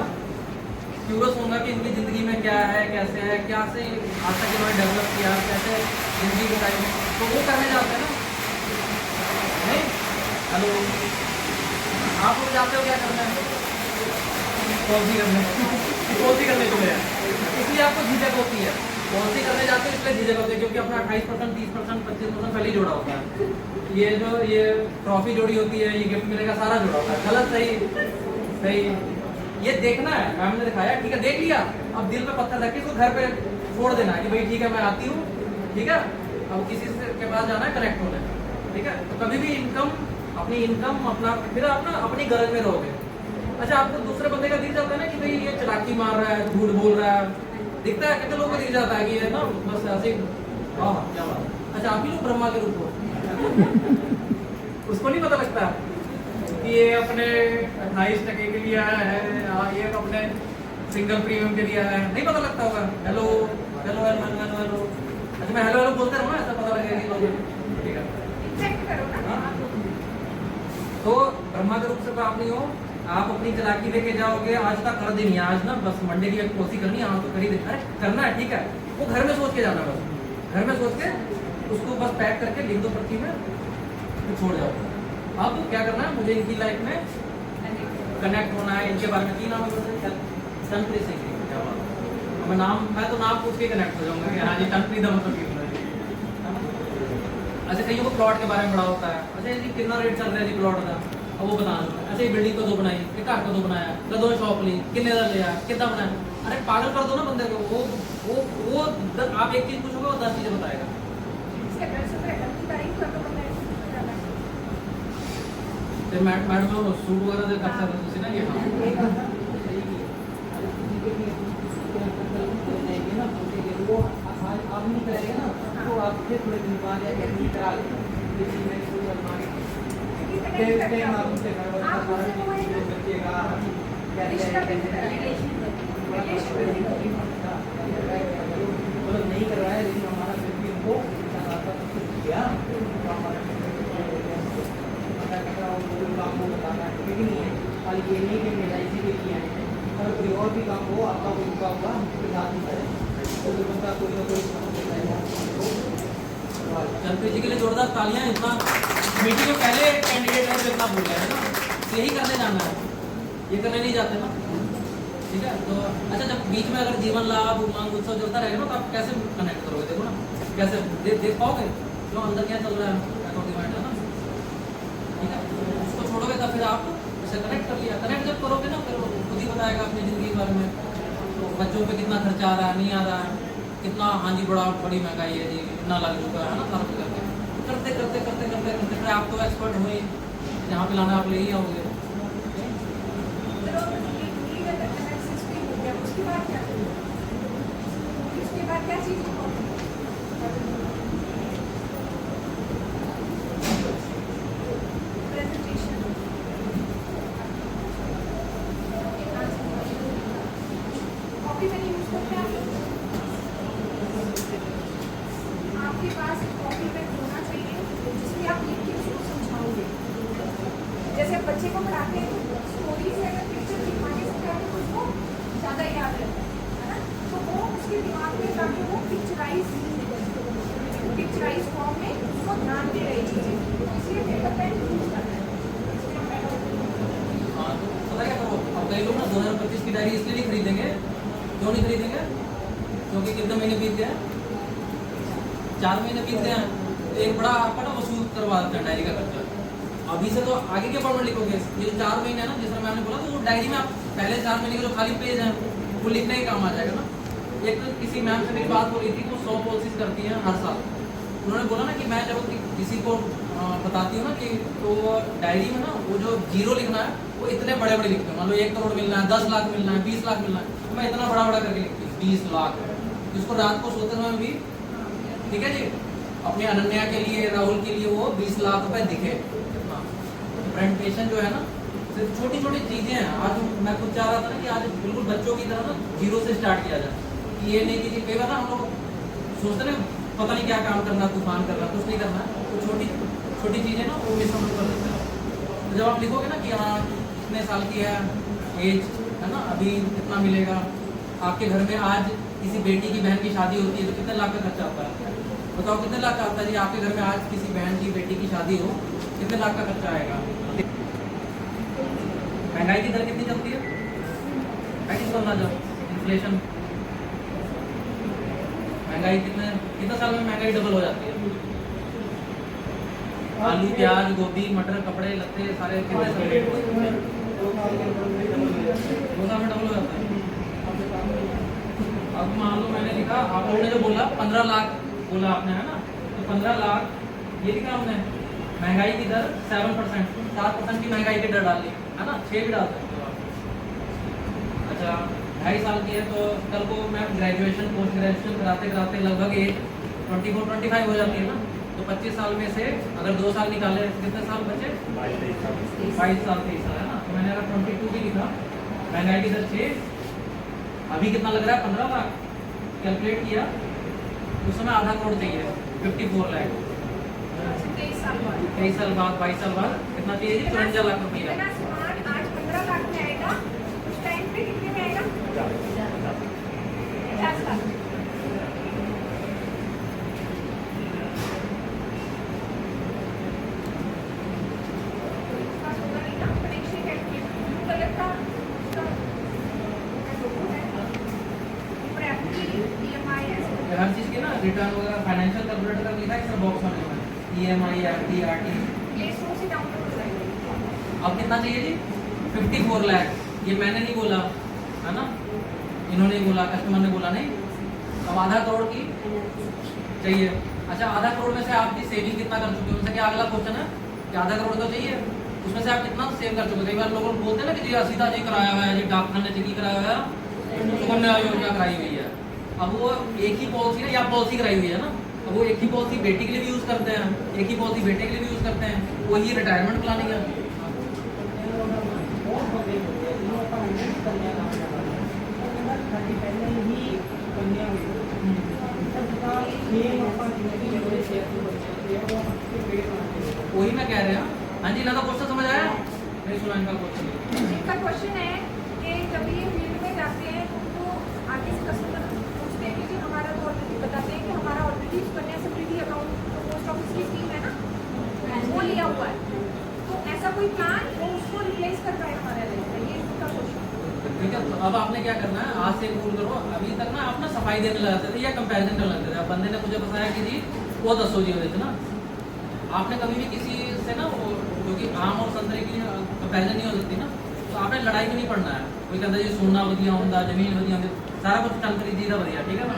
क्यूरियस होऊंगा कि इनकी ज़िंदगी में क्या है, कैसे है, क्या से आज तक इन्होंने डेवलप किया, कैसे ज़िंदगी बिताई, तो वो करने जाते हैं ना। नहीं, हेलो, आप लोग जानते हो क्या करना है? पॉलिसी करने को है, इसलिए आपको झिझक होती है। पॉलिसी करने जाते हो इसलिए झिझक होती है, क्योंकि अपना 28%, 30%, 25% पहले ही जोड़ा होता है। ये ट्रॉफी जोड़ी होती है, ये गिफ्ट मिलेगा, सारा जोड़ा होता है। गलत सही ये देखना है। मैम ने दिखाया, ठीक है, देख लिया, अब दिल पे पत्थर रख के इसको घर पे छोड़ देना है कि भाई ठीक है मैं आती हूँ, ठीक है, अब किसी से के पास जाना है, कनेक्ट होना है, ठीक है। तो कभी भी अपनी इनकम अपना फिर आप ना अपनी गरज में रहोगे। अच्छा, आपको दूसरे बंदे का दिख जाता है ना कि भाई ये चलाकी मार रहा है, झूठ बोल रहा है, दिखता है, कितने लोगों को दिख जाता है कि ये ना बस ऐसे हाँ क्या बात। अच्छा, आप ही लोग ब्रह्मा के रूप हो उसको नहीं पता लगता कि ये अपने 28% के लिए आया है, ये अपने सिंगल प्रीमियम के लिए आया है, नहीं पता लगता होगा। Hello hello hello hello hello, अच्छा मैं हेलो हेलो बोलते रहूँ ना, ऐसा पता लगेगा कि लोग, ठीक है। चेक करो ना। तो ब्रह्मा के रूप से आप नहीं हो, आप अपनी चलाकी लेके जाओगे। आज तक कर देनी है, आज ना बस मंडे की एक कोसी करनी है, हाँ तो करी दे, अरे करना है, ठीक है, वो घर में सोच के जाना, बस घर में सोच के उसको बस पैक करके लिख दो पर्ची में, तो छोड़ जाओ। अब क्या करना है, मुझे इनकी लाइफ में कनेक्ट होना है। इनके बारे में 3 नाम है, तनप्रीत सिंह, क्या बात है। मैं तो नाम पूछ के कनेक्ट हो जाऊंगा कि हाँ जी तनप्रीत मतलब की। अच्छा, कईयों को प्लॉट के बारे में बड़ा होता है, अच्छा जी कितना रेट चल रहा है जी प्लॉट का, अब वो बताना। अच्छा, ये बिल्डिंग को 2 बनाई, ये घर को 2 बनाया, कदों शॉप ली, कितने का लिया, कितना बनाया। अरे पागल कर दो ना बंदे को, वो आप एक चीज पूछोगे, वो 10 चीजें बताएगा। इसके घर से पहले की तारीख को तो फिर मैडम सूट वगैरह से कर सकते ना, ये हाँ वो आप नहीं करेगा ना, तो आप फिर थोड़े दिन बाद या एडमिट करा लेना। मतलब नहीं करवाया, लेकिन हमारा फिर भी उनको किया काम को बताना है, क्योंकि नहीं है खाली ये नहीं कि एल के लिए आए हैं, अगर कोई और भी काम हो आपका कोई रुका होगा उसके साथ ही करें, तो बंदा कोई ना कोई तनप्रीत जी के लिए जोरदार तालियां। इतना मीटिंग में पहले कैंडिडेट है जो इतना बोल रहे हैं ना, यही करने जाना है, ये करने नहीं जाते ना, ठीक है। तो अच्छा, जब बीच में अगर जीवन लाभ उमंग उत्सव चलता रहेगा ना, तो आप कैसे कनेक्ट करोगे? देखो ना, कैसे देख पाओगे क्यों अंदर क्या चल रहा है, डिमांड है ना, ठीक है। उसको छोड़ोगे तो फिर आप उसे कनेक्ट कर लिया, कनेक्ट जब करोगे ना, फिर खुद ही बताएगा अपनी ज़िंदगी के बारे में, तो बच्चों पे कितना खर्चा आ रहा है, नहीं आ रहा है, कितना, हाँ जी बड़ी महंगाई है जी, इतना लग चुका है ना, सारा कुछ करते करते करते करते करते फिर आप तो एक्सपर्ट हुए, जहाँ पे लाना आप ले ही आओगे। उसके बाद क्या चीज़ प्रेजेंटेशन, कॉपी मैंने यूज करते हैं। आपके पास कॉपी पेन होना चाहिए जिसमें आप लिख के उसको समझाओगे। जैसे बच्चे को पढ़ाते हैं तो स्टोरी से अगर पिक्चर दिखाने से पहले तो उसको ज़्यादा याद रहता है ना, तो वो उसके दिमाग में जाके वो पिक्चराइज फॉर्म में उसको ध्यान दे रही चीज़ें, इसलिए पेपर पेन यूज करना है। हाँ, तो पता क्या करो, अब कई लोग ना 2025 की डायरी इसलिए नहीं खरीदेंगे, क्यों नहीं खरीदेंगे? क्योंकि कितने महीने बीत गए, 4 महीने बीत गए हैं, तो एक बड़ा आपका ना वसूल करवा देते हैं डायरी का खर्चा। अभी से तो आगे के पढ़ लिखोगे, ये जो 4 महीने है ना, जिस तरह मैंने बोला, तो वो डायरी में आप पहले 4 महीने के जो खाली पेज हैं वो लिखने के काम आ जाएगा ना। एक तो किसी मैम से मेरी बात हो रही थी, वो 100 पॉलिसीज करती हैं हर साल। उन्होंने बोला ना कि मैं जब किसी को बताती हूँ ना कि तो डायरी में ना वो जो 0 लिखना है वो इतने बड़े बड़े लिखते हैं, मान लो 1 करोड़ मिलना है, 10 लाख मिलना है, 20 लाख मिलना है, तो मैं इतना बड़ा बड़ा करके लिखती हूँ 20 लाख, जिसको रात को सोते समय भी, ठीक है जी, अपने अनन्या के लिए, राहुल के लिए वो 20 लाख रुपए दिखे। प्रेजेंटेशन जो है ना, सिर्फ छोटी छोटी चीज़ें हैं। आज मैं खुद चाह रहा था ना कि आज बिल्कुल बच्चों की तरह ना 0 से स्टार्ट किया जाए, कि ये नहीं कि कई बार ना हम लोग सोचते ना पता नहीं क्या काम करना, तूफान करना, कुछ नहीं करना, तो छोटी छोटी चीज़ें ना वो मिस हम लोग कर देते हैं। तो जब आप लिखोगे ना कि हाँ कितने साल की है, एज है ना, अभी कितना मिलेगा, आपके घर में आज किसी बेटी की बहन की शादी होती है तो कितने लाख का खर्चा आता है, बताओ कितने लाख का आता है जी। आपके घर में आज किसी बहन की बेटी की शादी हो, कितने लाख का खर्चा आएगा? महंगाई की दर कितनी चलती है? है किसको अंदाजा? इन्फ्लेशन, महंगाई कितने साल में महंगाई डबल हो जाती है? आलू, प्याज, गोभी, मटर, कपड़े, लत्ते सारे कितने साल में? 2 साल के अंदर में डबल हो जाता है। 2 साल में डबल हो जाता है। अब मान लो मैंने लिखा, आप लोगों ने जो बोला 15 लाख बोला आपने, है ना? तो 15 लाख ये लिखा हमने, महंगाई की दर 7%, 7% की महंगाई की दर डाल ली, है ना? 6 भी डाल सकते हो आप। अच्छा 2.5 साल की है तो कल को मैं ग्रेजुएशन पोस्ट ग्रेजुएशन कराते कराते लगभग एज 24-25 हो जाती है ना? तो 25 साल में से अगर 2 साल निकाले कितने साल बचे? 22 साल 23 साल, है ना? तो मैंने अगर 22 भी लिखा, महंगाई की दर 6, अभी कितना लग रहा है? 15 लाख। कैलकुलेट किया, उस समय आधा करोड़ चाहिए, 54 लाख। 23 साल बाद 23 साल बाद, 22 साल बाद कितना चाहिए जी? 54 लाख रुपया। इतना सामान आज 15 लाख में आएगा, उस टाइम पे कितने में आएगा? 50 लाख। उसका होगा नहीं ना, परीक्षा कैलकुलेट ब्लू कलर का उसका लोगो है, ऊपर एफडी, ईएमआई ऐसे हर चीज की ना रिटर्न वगैरह फाइनेंशियल कैलकुलेटर का लिखा है इसमें बॉक्स में, EMI, FD, RT. Play store से डाउनलोड हो जाएगा। अब कितना चाहिए जी? 54 लाख। ये मैंने नहीं बोला, है ना? इन्होंने ही बोला, कस्टमर ने बोला नहीं। अब आधा करोड़ की चाहिए। अच्छा आधा करोड़ में से आपकी सेविंग कितना कर चुके हो? उनसे क्या अगला क्वेश्चन है कि आधा करोड़ तो चाहिए, उसमें से आप कितना सेव कर चुके हो? कई बार लोग बोलते हैं ना कि जी असीता जी कराया हुआ है, जी डॉक्टर ने जी कराया हुआ है, सुकन्या योजना कराई हुई है। अब वो एक ही पॉलिसी ना, या पॉलिसी कराई हुई है ना, अब वो एक ही पॉलिसी बेटी के लिए भी यूज करते हैं, एक ही पॉलिसी बेटे के लिए भी यूज करते हैं, वही रिटायरमेंट प्लानिंग है। बहुत बड़े होते हैं, इन्हों का हमने कन्या नाम रखा है। अगर 30 पहले ही कन्या हुई तब का 6 मौका जिंदगी में बड़े शेयर को बच्चे होते हैं, वो आपके पेड़ बनाते हैं। वही मैं कह रहा हूँ। हाँ जी, ना तो क्वेश्चन समझ आया? नहीं सुना इनका क्वेश्चन। इनका क्वेश्चन है कि जब ये फील्ड में जाते हैं तो आगे से कस्टमर पूछते हैं कि जी हमारा तो ऑलरेडी बताते हैं कि हमारा ऑलरेडी कन्या समृद्धि अकाउंट तो पोस्ट ऑफिस की स्कीम है ना, वो लिया हुआ है, तो ऐसा कोई प्लान वो उसको रिप्लेस कर पाए हमारे लिए, ये इसका क्वेश्चन। ठीक है, तो अब आपने क्या करना है, आज से रूल करो। अभी तक ना आप ना सफाई देने लगाते थे या कंपैरिजन करने लगते थे। अब बंदे ने मुझे बताया कि जी वो 10 जी होते थे ना, आपने कभी भी किसी से ना क्योंकि आम और संतरे की कंपैरिजन नहीं हो सकती ना, तो आपने लड़ाई में नहीं पड़ना है। कोई कहता है जी सोना वधिया होता, जमीन वधिया होती, सारा कुछ चल करी जी वधिया, ठीक है ना?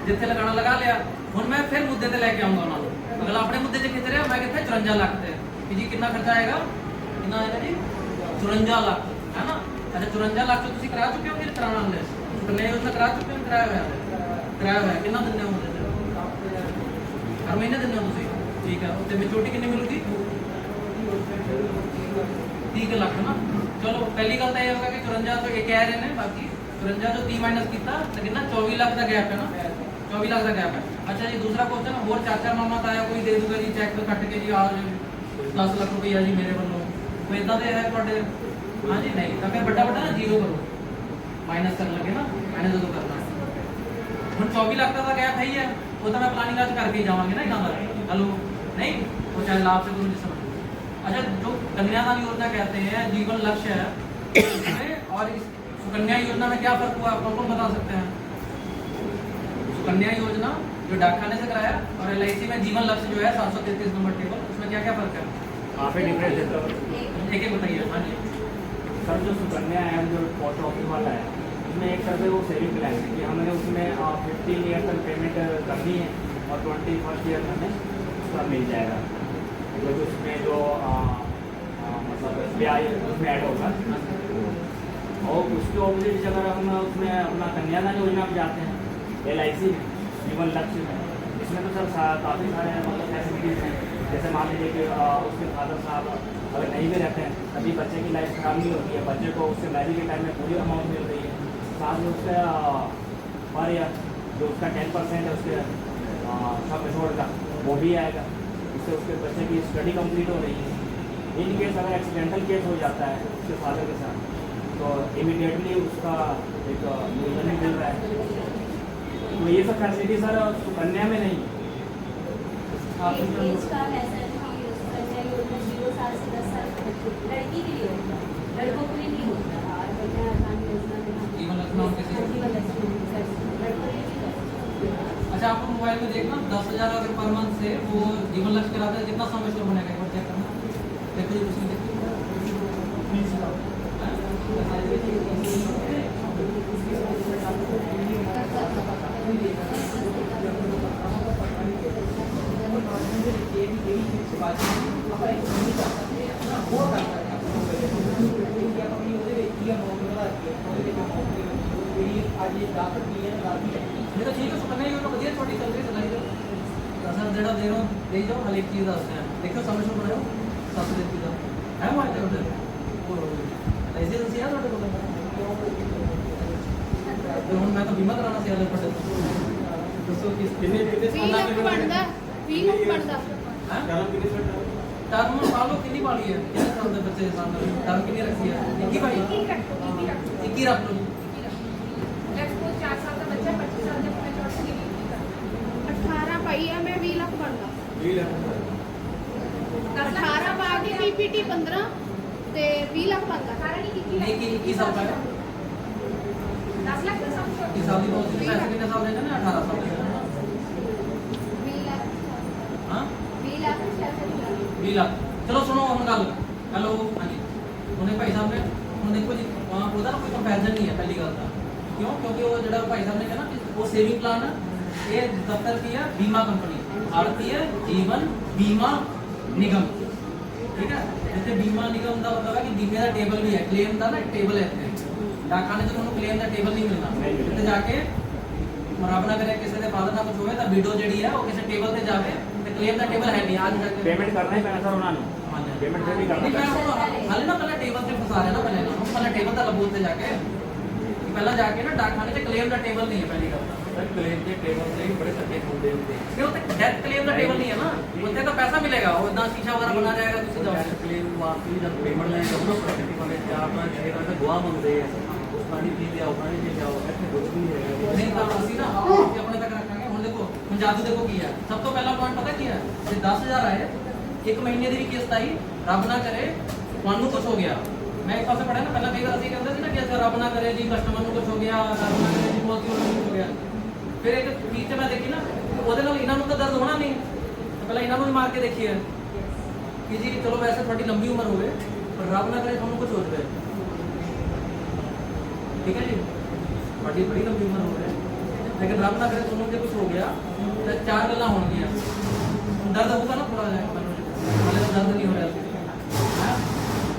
जिथे लगाना लगा लिया। हुण मैं फिर मुद्दे ते लेके आऊंगा उन्होंने, अगला अपने मुद्दे से खिंच रहा मैं कितने 54 लाख थे कि जी कितना खर्चा आएगा, कितना आएगा जी 54 लाख, है ना? अच्छा 54 लाख तो तुम करा चुके हो कि कराना हमने कन्या योजना करा चुके हो? कराया हुआ है। कितना दिन हो हर महीने दिन हो तुम? ठीक है, तो मेच्योरिटी कितनी मिलेगी? 30 लाख, है ना? चलो पहली गल तो यह होगा कि 54 तो ये कह रहे हैं, बाकी 54 जो 30 माइनस किया तो कितना 24 लाख का गैप है ना, 24 लाख का गैप है। अच्छा जी दूसरा क्वेश्चन, और चाचा मामा आया कोई दे दूगा जी चेक कट के जी आज 10 लाख रुपया जी मेरे वालों कोई इदा है थोड़े? हाँ जी नहीं, तो फिर बड़ा बड़ा ना जीरो करो, माइनस कर लगे ना, माइनस जो करना है। हम 24 लाख का गैप है ही है, वो तो मैं प्लानिंग आज करके ही जावांगे ना यहाँ पर। हेलो नहीं, वो चाहे लाभ से करूँ समझ। अच्छा जो कन्यादान योजना कहते हैं जीवन लक्ष्य है, इसमें और इस सुकन्या योजना में क्या फर्क हुआ कौन कौन बता सकते हैं? सुकन्या योजना जो डाकखाने से कराया और LIC में जीवन लक्ष्य जो है 733 नंबर टेबल, उसमें क्या क्या फर्क है? काफ़ी डिफरेंस है सर। एक एक बताइए। हाँ जी सर जो सुकन्या है जो पोस्ट ऑफिस वाला है उसमें एक तरह से वो सेविंग प्लान है कि हमने उसमें 15 ईयर तक पेमेंट कर दी है और 21st ईयर हमें उसका मिल जाएगा, जो उसमें जो मतलब ब्याज उसमें ऐड होगा। और उसके ऑपोजिट अगर हम उसमें अपना कन्यादान योजना में जाते हैं LIC में जीवन लक्ष्य में, इसमें तो सर काफ़ी सारे मतलब फैसिलिटीज़ हैं। जैसे मान लीजिए कि उसके फादर साहब अगर नहीं भी रहते हैं तभी बच्चे की लाइफ खराब नहीं होती है, बच्चे को उसके मैरिज के टाइम में पूरी अमाउंट मिल रही है, साथ में उसका पर ईयर जो उसका 10% है उसके सब एफोर्ड का वो भी आएगा, इससे उसके बच्चे की स्टडी कंप्लीट हो रही है। इन केस अगर एक्सीडेंटल केस हो जाता है उसके फादर के साथ तो इमीडिएटली उसका एक योजना मिल रहा है। तो ये सब फैसिलिटी सर सुकन्या में नहीं। आप एज का ऐसा है कि कन्या योजना 0 साल से 10 साल लड़की के लिए होता है, लड़कों के लिए नहीं होता और बेटा आसान योजना में हम जीवन लक्ष्मी किसी जीवन लक्ष्मी लड़कों के लिए नहीं करते। अच्छा आपको मोबाइल में देखना 10,000 अगर पर मंथ से वो जीवन लक्ष्य कराते हैं कितना समय शुरू होने का एक बार चेक करना देखो जी उसमें नहीं तो ठीक है सुनने ही तो बढ़िया छोटी चल रही सुनाई दो दस जेड़ा दे रहा दे जाओ हर एक चीज़ दसते हैं देखो समय शुरू बनाओ सस दे चीज़ है मार्केट उधर ऐसे ऐसे है थोड़े बोले तो हम मैं तो बीमा कराना सी अलग पड़े दोस्तों कितने कितने ਵੀਹ ਲੱਖ ਬਣਦਾ 20 ਲੱਖ ਬਣਦਾ टर्म पालो कितनी पाली है कितने साल के बच्चे सामने टर्म कितनी रखी है 21 भाई 21 रख लो लेट्स सपोज 4 साल का बच्चा 25 साल के अपने जॉब के लिए 18 ਪਾਈ ਆ ਮੈਂ 20 ਲੱਖ ਬਣਦਾ 10 लाख 18 ਪਾ ਕੇ ਪੀਪੀਟੀ 15 ਤੇ 20 ਲੱਖ ਬਣਦਾ सारा नहीं कितनी नहीं कि 21 साल का है 10 लाख का सब 21 साल की बहुत पैसे कितने साल देते हैं 18 साल के 20 ਲੱਖ हाँ 20 ਲੱਖ 20 लाख चलो सुनो हम गल हेलो हाँ जी उन्हें भाई साहब ने हम देखो जी वहाँ होता ना कोई कंपैरिजन नहीं है पहली गल का क्यों क्योंकि वो जो भाई साहब ने कहा ना कि वो सेविंग प्लान है ये दफ्तर की है बीमा कंपनी भारतीय जीवन बीमा निगम ठीक है जिसे बीमा निगम का मतलब है कि बीमे का टेबल भी है क्लेम का ना एक टेबल है इतने डाकखाने से उन्होंने क्लेम का टेबल नहीं मिलना इतने जाके रब ना करे किसी के फादर ना कुछ होवे तो विडो जी है वो किसी टेबल से जावे तो क्लेम का टेबल है नहीं आज जाके पेमेंट करना ही पैना सर उन्होंने हाँ जी पेमेंट फिर भी नहीं करना मैं पैना वो हाले ना पहले टेबल से फंसा रहे ना पहले टेबल तक लबोते जाके पहला जाके ना डाकखाने से क्लेम का टेबल नहीं है पहली गल सर क्लेम के टेबल से ही बड़े सट्टे होते हैं क्यों तो डेथ क्लेम का टेबल नहीं है ना उससे तो पैसा मिलेगा वो इतना शीशा वगैरह बना जाएगा किसी जाओ डेथ क्लेम वापसी जब पेमेंट लेंगे तो प्रॉपर्टी वाले से आपका शेयर का गवाह बनते हैं उसका नहीं ले आओ पानी ले जाओ ऐसे कुछ भी है नहीं तो ਅਸੀਂ ਨਾ ਆਪਣੇ ਤੱਕ ਰੱਖਾਂਗੇ ਹੁਣ ਦੇਖੋ ਹੁਣ ਜਾਦੂ ਦੇਖੋ ਕੀ ਹੈ ਸਭ ਤੋਂ ਪਹਿਲਾ ਪੁਆਇੰਟ ਪਤਾ ਕੀ ਹੈ ਜੇ 10000 ਆਏ ਇੱਕ ਮਹੀਨੇ ਦੀ ਵੀ ਕਿਸ਼ਤ ਆਈ ਰੱਬ ਨਾ ਕਰੇ ਤੁਹਾਨੂੰ ਕੁਝ ਹੋ ਗਿਆ ਮੈਂ ਇੱਕ ਪਾਸੇ ਪੜਿਆ ਨਾ ਪਹਿਲਾਂ ਕਈ ਵਾਰ ਅਸੀਂ ਕਹਿੰਦੇ ਸੀ ਨਾ ਕਿ ਅਗਰ ਰੱਬ ਨਾ ਕਰੇ ਜੀ ਕਸਟਮਰ ਨੂੰ ਕੁਝ ਹੋ ਗਿਆ ਰੱਬ ਨਾ ਕਰੇ ਜੀ ਪੋਲਿਸੀ ਵਾਲੇ ਨੂੰ ਕੁਝ ਹੋ ਗਿਆ ਫਿਰ ਇੱਕ ਚੀਜ਼ ਤੇ ਮੈਂ ਦੇਖੀ ਨਾ ਉਹਦੇ ਨਾਲ ਇਹਨਾਂ ਨੂੰ ਤਾਂ ਦਰਦ ਹੋਣਾ ਨਹੀਂ ਤਾਂ ਪਹਿਲਾਂ ਇਹਨਾਂ ਨੂੰ ਵੀ ਮਾਰ ਕੇ ਦੇਖੀਏ ਕਿ ਜੀ ਚਲੋ ਵੈਸੇ ਤੁਹਾਡੀ ਲੰਬੀ ਉਮਰ ਹੋਵੇ ਪਰ ਰੱਬ ਨਾ ਕਰੇ ਤੁਹਾਨੂੰ ਕੁਝ ਹੋ ਜਾਵੇ ठीक है जी बड़ी बड़ी लंबी उम्र हो रही है लेकिन रब ना करे तुम कुछ हो गया तो 4 गल्ला हो गया दर्द होगा ना थोड़ा जाए हाले तो दर्द नहीं हो रहा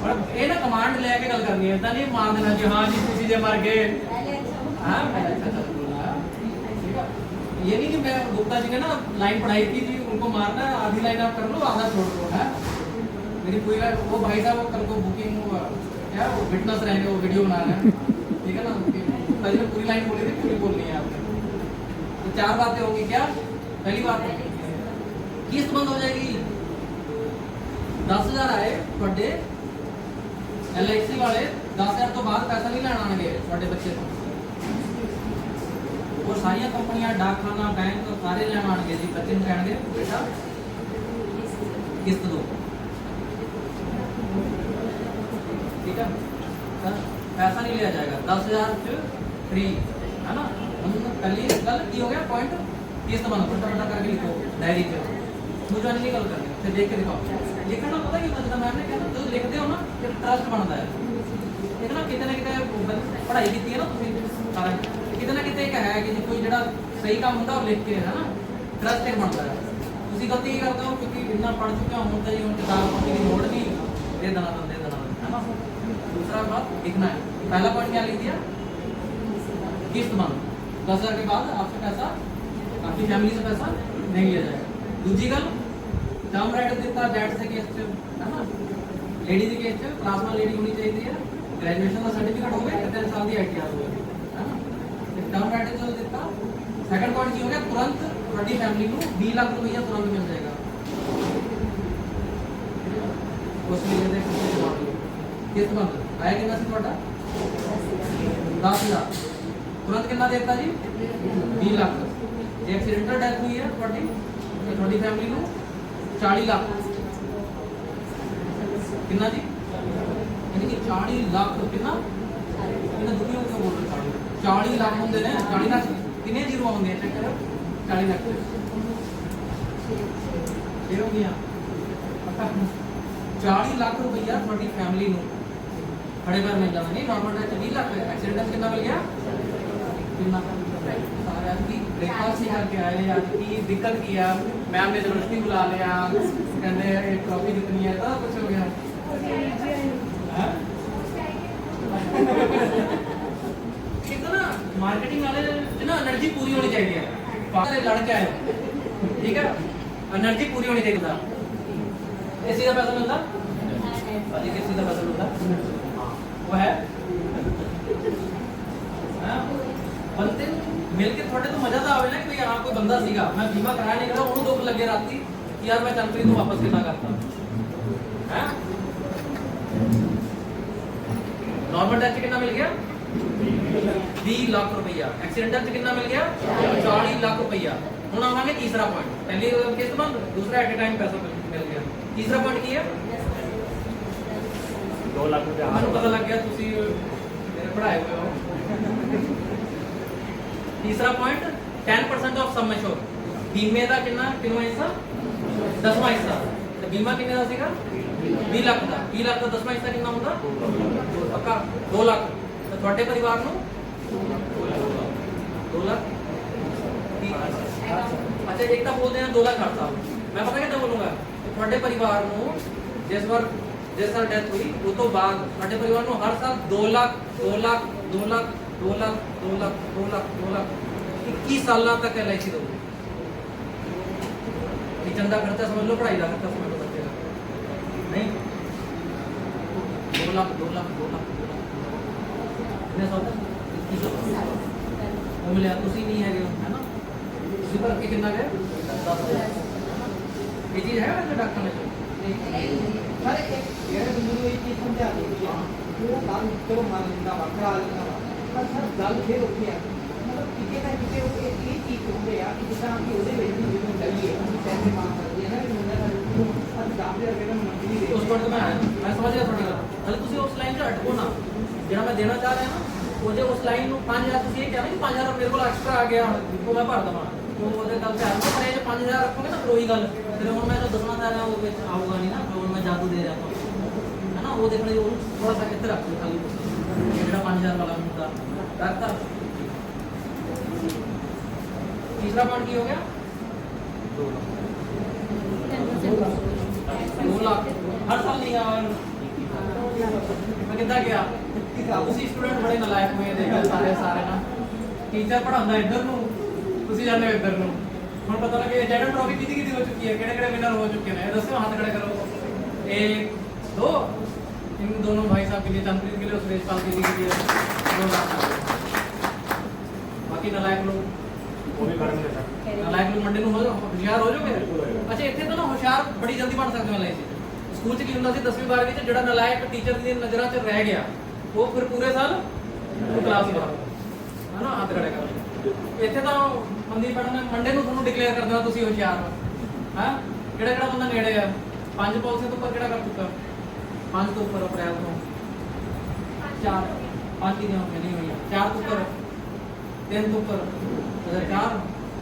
और ये ना कमांड लेके गल करनी है इतना नहीं मार देना जी हाँ जी किसी से मर गए हाँ मैंने अच्छा बोला ठीक है ये नहीं कि मैं गुप्ता जी ने ना लाइन पढ़ाई थी जी उनको मारना आधी लाइन आप कर लो आधा छोड़ दो है मेरी पूरी वो भाई साहब कल को बुकिंग क्या वो विटनेस रहेंगे वो वीडियो बना रहे हैं ठीक है ना पहले पूरी लाइन बोली थी पूरी बोलनी है आपने तो 4 बातें होंगी क्या पहली बात किस्त बंद हो जाएगी 10,000 आए बड़े LIC वाले 10,000 तो बाद पैसा नहीं लेना आएंगे बड़े बच्चे को और सारिया कंपनियां डाकखाना बैंक सारे लेना आएंगे जी बच्चे कहेंगे बेटा किस्त दो ठीक है पैसा नहीं लिया जाएगा 10,000 फ्री है ना हम पहली गल की हो गया पॉइंट किस्त बनो छोटा छोटा करके लिखो डायरी पे मुझे नहीं गल करनी फिर देख के दिखाओ लिखना पता कि मतलब मैम ने कहना जो लिखते हो ना कि ट्रस्ट बनता है देखना कितने कितने पढ़ाई की है ना तुम सारा कितना कितने एक है कि कोई जरा सही काम होता लिख के है ना ट्रस्ट एक बनता है उसी गलती ही करता हूँ क्योंकि इतना पढ़ चुका हूँ तो जी किताब पढ़ने की लोड़ नहीं दे देना है ना दूसरा बात लिखना है पहला पॉइंट क्या लिख दिया किस्त बंद 10,000 के बाद आपसे पैसा आपकी फैमिली से पैसा नहीं लिया जाएगा दूसरी गल टर्म राइट देता डेट से केस है ना लेडी की केस क्लास वन लेडी होनी चाहिए ग्रेजुएशन का सर्टिफिकेट हो गया कितने साल की ITR हो गई है ना टर्म राइट जो देता सेकंड पॉइंट की हो गया तुरंत बड़ी फैमिली को 20 लाख रुपया तुरंत मिल जाएगा उस लिए किस्त बंद आया कितना से ਤੁਹਾਡਾ 10,000 तुरंत कितना देता जी 20 लाख जे एक्सीडेंटल डेथ हुई है ਤੁਹਾਡੀ फैमिली को 40 लाख कितना जी यानी कि 40 लाख कितना ਇਹਨਾਂ ਦੁਨੀਆ ਕਿਉਂ ਬੋਲ ਰਹੇ 40 ਲੱਖ ਹੁੰਦੇ ਨੇ 40 ਲੱਖ ਕਿੰਨੇ ਜ਼ੀਰੋ ਆਉਂਦੇ ਆ ਚੈੱਕ ਕਰੋ 40 ਲੱਖ ਇਹ ਹੋ ਗਿਆ 40 ਲੱਖ ਰੁਪਈਆ ਤੁਹਾਡੀ ਫੈਮਿਲੀ ਨੂੰ ਖੜੇ ਪੈਰ ਮਿਲ ਜਾਣਾ ਨਹੀਂ ਨਾਰਮਲ ਡੈਥ 20 ਲੱਖ ਐਕਸੀਡੈਂਟ ਕਿੰਨਾ ਮਿਲ ਗਿਆ ਕਿੰਨਾ सारे आज की ब्रेकफास्ट नहीं करके आए आज की दिक्कत किया मैम ने जबरदस्ती बुला लिया कहते एक ट्रॉफी जितनी है तो कुछ हो गया कितना मार्केटिंग वाले ना एनर्जी पूरी होनी चाहिए पागल लड़के आए ठीक है एनर्जी पूरी होनी चाहिए इसी का पैसा मिलता अजी किसी का पैसा मिलता वो है बनते मिल के थोड़े तो मजा तो आवे ना कि भाई हाँ कोई बंदा सीगा मैं बीमा कराया नहीं करा उन्होंने दुख लगे राती कि यार मैं चलप्रीत को वापस कितना करता है नॉर्मल डेथ कितना मिल गया 20 लाख रुपया एक्सीडेंटल कितना मिल गया 40 लाख रुपया ਹੁਣ ਆਵਾਂਗੇ तीसरा पॉइंट पहली केस तो बंद दूसरा एट ए टाइम पैसा मिल गया तीसरा पॉइंट की है 2 लाख रुपया ਮੈਨੂੰ ਪਤਾ ਲੱਗ ਗਿਆ ਤੁਸੀਂ ਮੇਰੇ ਪੜਾਏ ਹੋਏ ਹੋ तीसरा पॉइंट 10% ऑफ सम एश्योर बीमे का कितना हिस्सा 10वां हिस्सा तो बीमा कितने का सीगा 20 लाख का 20 लाख का 10वां हिस्सा कितना होगा पक्का 2 लाख तो थोड़े परिवार नु 2 लाख अच्छा एक तो बोल देना 2 लाख खर्चा मैं पता क्या बोलूंगा थोड़े परिवार नु जिस बार डेथ हुई वो तो बाद थोड़े परिवार नु हर साल 2 लाख 2 लाख 2 लाख 2 लाख 2 लाख 2 लाख 2 लाख 21 साल तक LIC दो चंदा खर्चा समझ लो पढ़ाई का खर्चा समझ लो बच्चे का नहीं 2 लाख 2 लाख 2 लाख 2 लाख कितने साल तक 21 साल वो मिले तुसी नहीं है ना उसी पर के कितना गए 10 ये चीज है ना डॉक्टर ने सर एक ये बिंदु एक चीज समझा दीजिए वो काम तो मान लेना वाकरा लेना पर सर गल फिर होती है मतलब किसी ना किसी को एक ये चीज होंगे यार कि जिस तरह की ਉਹਦੇ ਵਿੱਚ ਜਿਹਨੂੰ ਲਈਏ ਉਹਨੂੰ ਪੈਸੇ ਮਾਰ ਸਕਦੀ ਹੈ ਨਾ ਕਿ ਮੁੰਡਾ ਅੱਜ ਦਾਬਦੇ ਅਗਰ ਮੰਥਲੀ उस पर तो मैं समझ गया थोड़ी हल तुसी उस लाइन से हटको ना जेड़ा मैं देना चाह रहा है ना वो जो उस लाइन नु 5000 तुसी ये कहना कि 5000 मेरे को एक्स्ट्रा आ गया तो मैं भर दवा तो ਉਹਦੇ ਗੱਲ ਤੇ ਆਉਂਦਾ ਪਰ ਇਹ 5000 ਰੱਖੋਗੇ ਨਾ ਕੋਈ ਗੱਲ ਫਿਰ ਹੁਣ ਮੈਂ ਜੋ ਦੱਸਣਾ ਚਾਹ ਰਿਹਾ ਉਹ ਵਿੱਚ ਆਊਗਾ ਨਹੀਂ ਨਾ ਹੁਣ ਮੈਂ ਜਾਦੂ ਦੇ ਰਿਹਾ ਹੈ ਨਾ ਉਹ ਦੇਖਣੇ ਉਹ ਥੋੜਾ ਸਾ ਇੱਥੇ ਰੱਖ ਲਓ ਖਾਲੀ ਜਿਹੜਾ 5000 ਵਾਲਾ ਮੁੱਦਾ ਰੱਖਤਾ तीसरा पॉइंट की हो गया 2 लाख हर साल नहीं यार मैं कितना गया उसी स्टूडेंट बड़े नलायक हुए देखा सारे ना टीचर पढ़ाਉਂਦਾ ਇੱਧਰ ਨੂੰ ਤੁਸੀਂ ਜਾਂਦੇ ਹੋ ਇੱਧਰ ਨੂੰ ਹੁਣ ਪਤਾ ਲੱਗੇ ਜੈਡਨ ਟਰੋਫੀ ਕਿਹਦੀ ਹੋ ਚੁੱਕੀ ਹੈ ਕਿਹੜੇ ਵਿਨਰ ਹੋ ਚੁੱਕੇ ਨੇ ਦੱਸੋ हथ खड़े करो 1 2 इन दोनों भाई साहब के लिए चंद्रप्रीत के लिए सुरेश पाल के लिए 2 लाख बाकी नलायक लोग वो भी करेंगे सर नलायक लोग मंडे ਨੂੰ ਹੋਸ਼ਿਆਰ ਹੋ ਜਾਓਗੇ ਅੱਛਾ ਇੱਥੇ ਤਾਂ ਨਾ ਹੋਸ਼ਿਆਰ ਬੜੀ ਜਲਦੀ ਬਣ ਸਕਦੇ ਹੋ ਲਾਈਸੀ ਸਕੂਲ ਚ ਕੀ ਹੁੰਦਾ ਸੀ 10ਵੀਂ 12ਵੀਂ ਚ ਜਿਹੜਾ ਨਲਾਇਕ ਟੀਚਰ ਦੀ ਨਜ਼ਰਾਂ 'ਚ ਰਹਿ ਗਿਆ ਉਹ ਫਿਰ ਪੂਰੇ ਸਾਲ ਕਲਾਸ ਬਾਹਰ ਹੈ ਨਾ ਹੱਥ ਖੜੇ ਕਰ ਇੱਥੇ ਤਾਂ ਮੰਦੀ ਪੜਨ ਮੰਡੇ ਨੂੰ ਤੁਹਾਨੂੰ ਡਿਕਲੇਅਰ ਕਰ ਦੇਣਾ ਤੁਸੀਂ ਹੋਸ਼ਿਆਰ ਹੋ ਹਾਂ ਕਿਹੜਾ ਬੰਦਾ ਨੇੜੇ ਆ 5 ਪਾਲਿਸੀ ਤੋਂ ਉੱਪਰ ਕਿਹੜਾ ਕਰ ਚੁੱਕਾ 5 ਤੋਂ ਉੱਪਰ ਅਪ੍ਰੈਲ ਤੋਂ 4 5 ਦੀ ਨਹੀਂ ਹੋਈ 4 ਤੋਂ ਉੱਪਰ 3 ਤੋਂ ਉੱਪਰ 4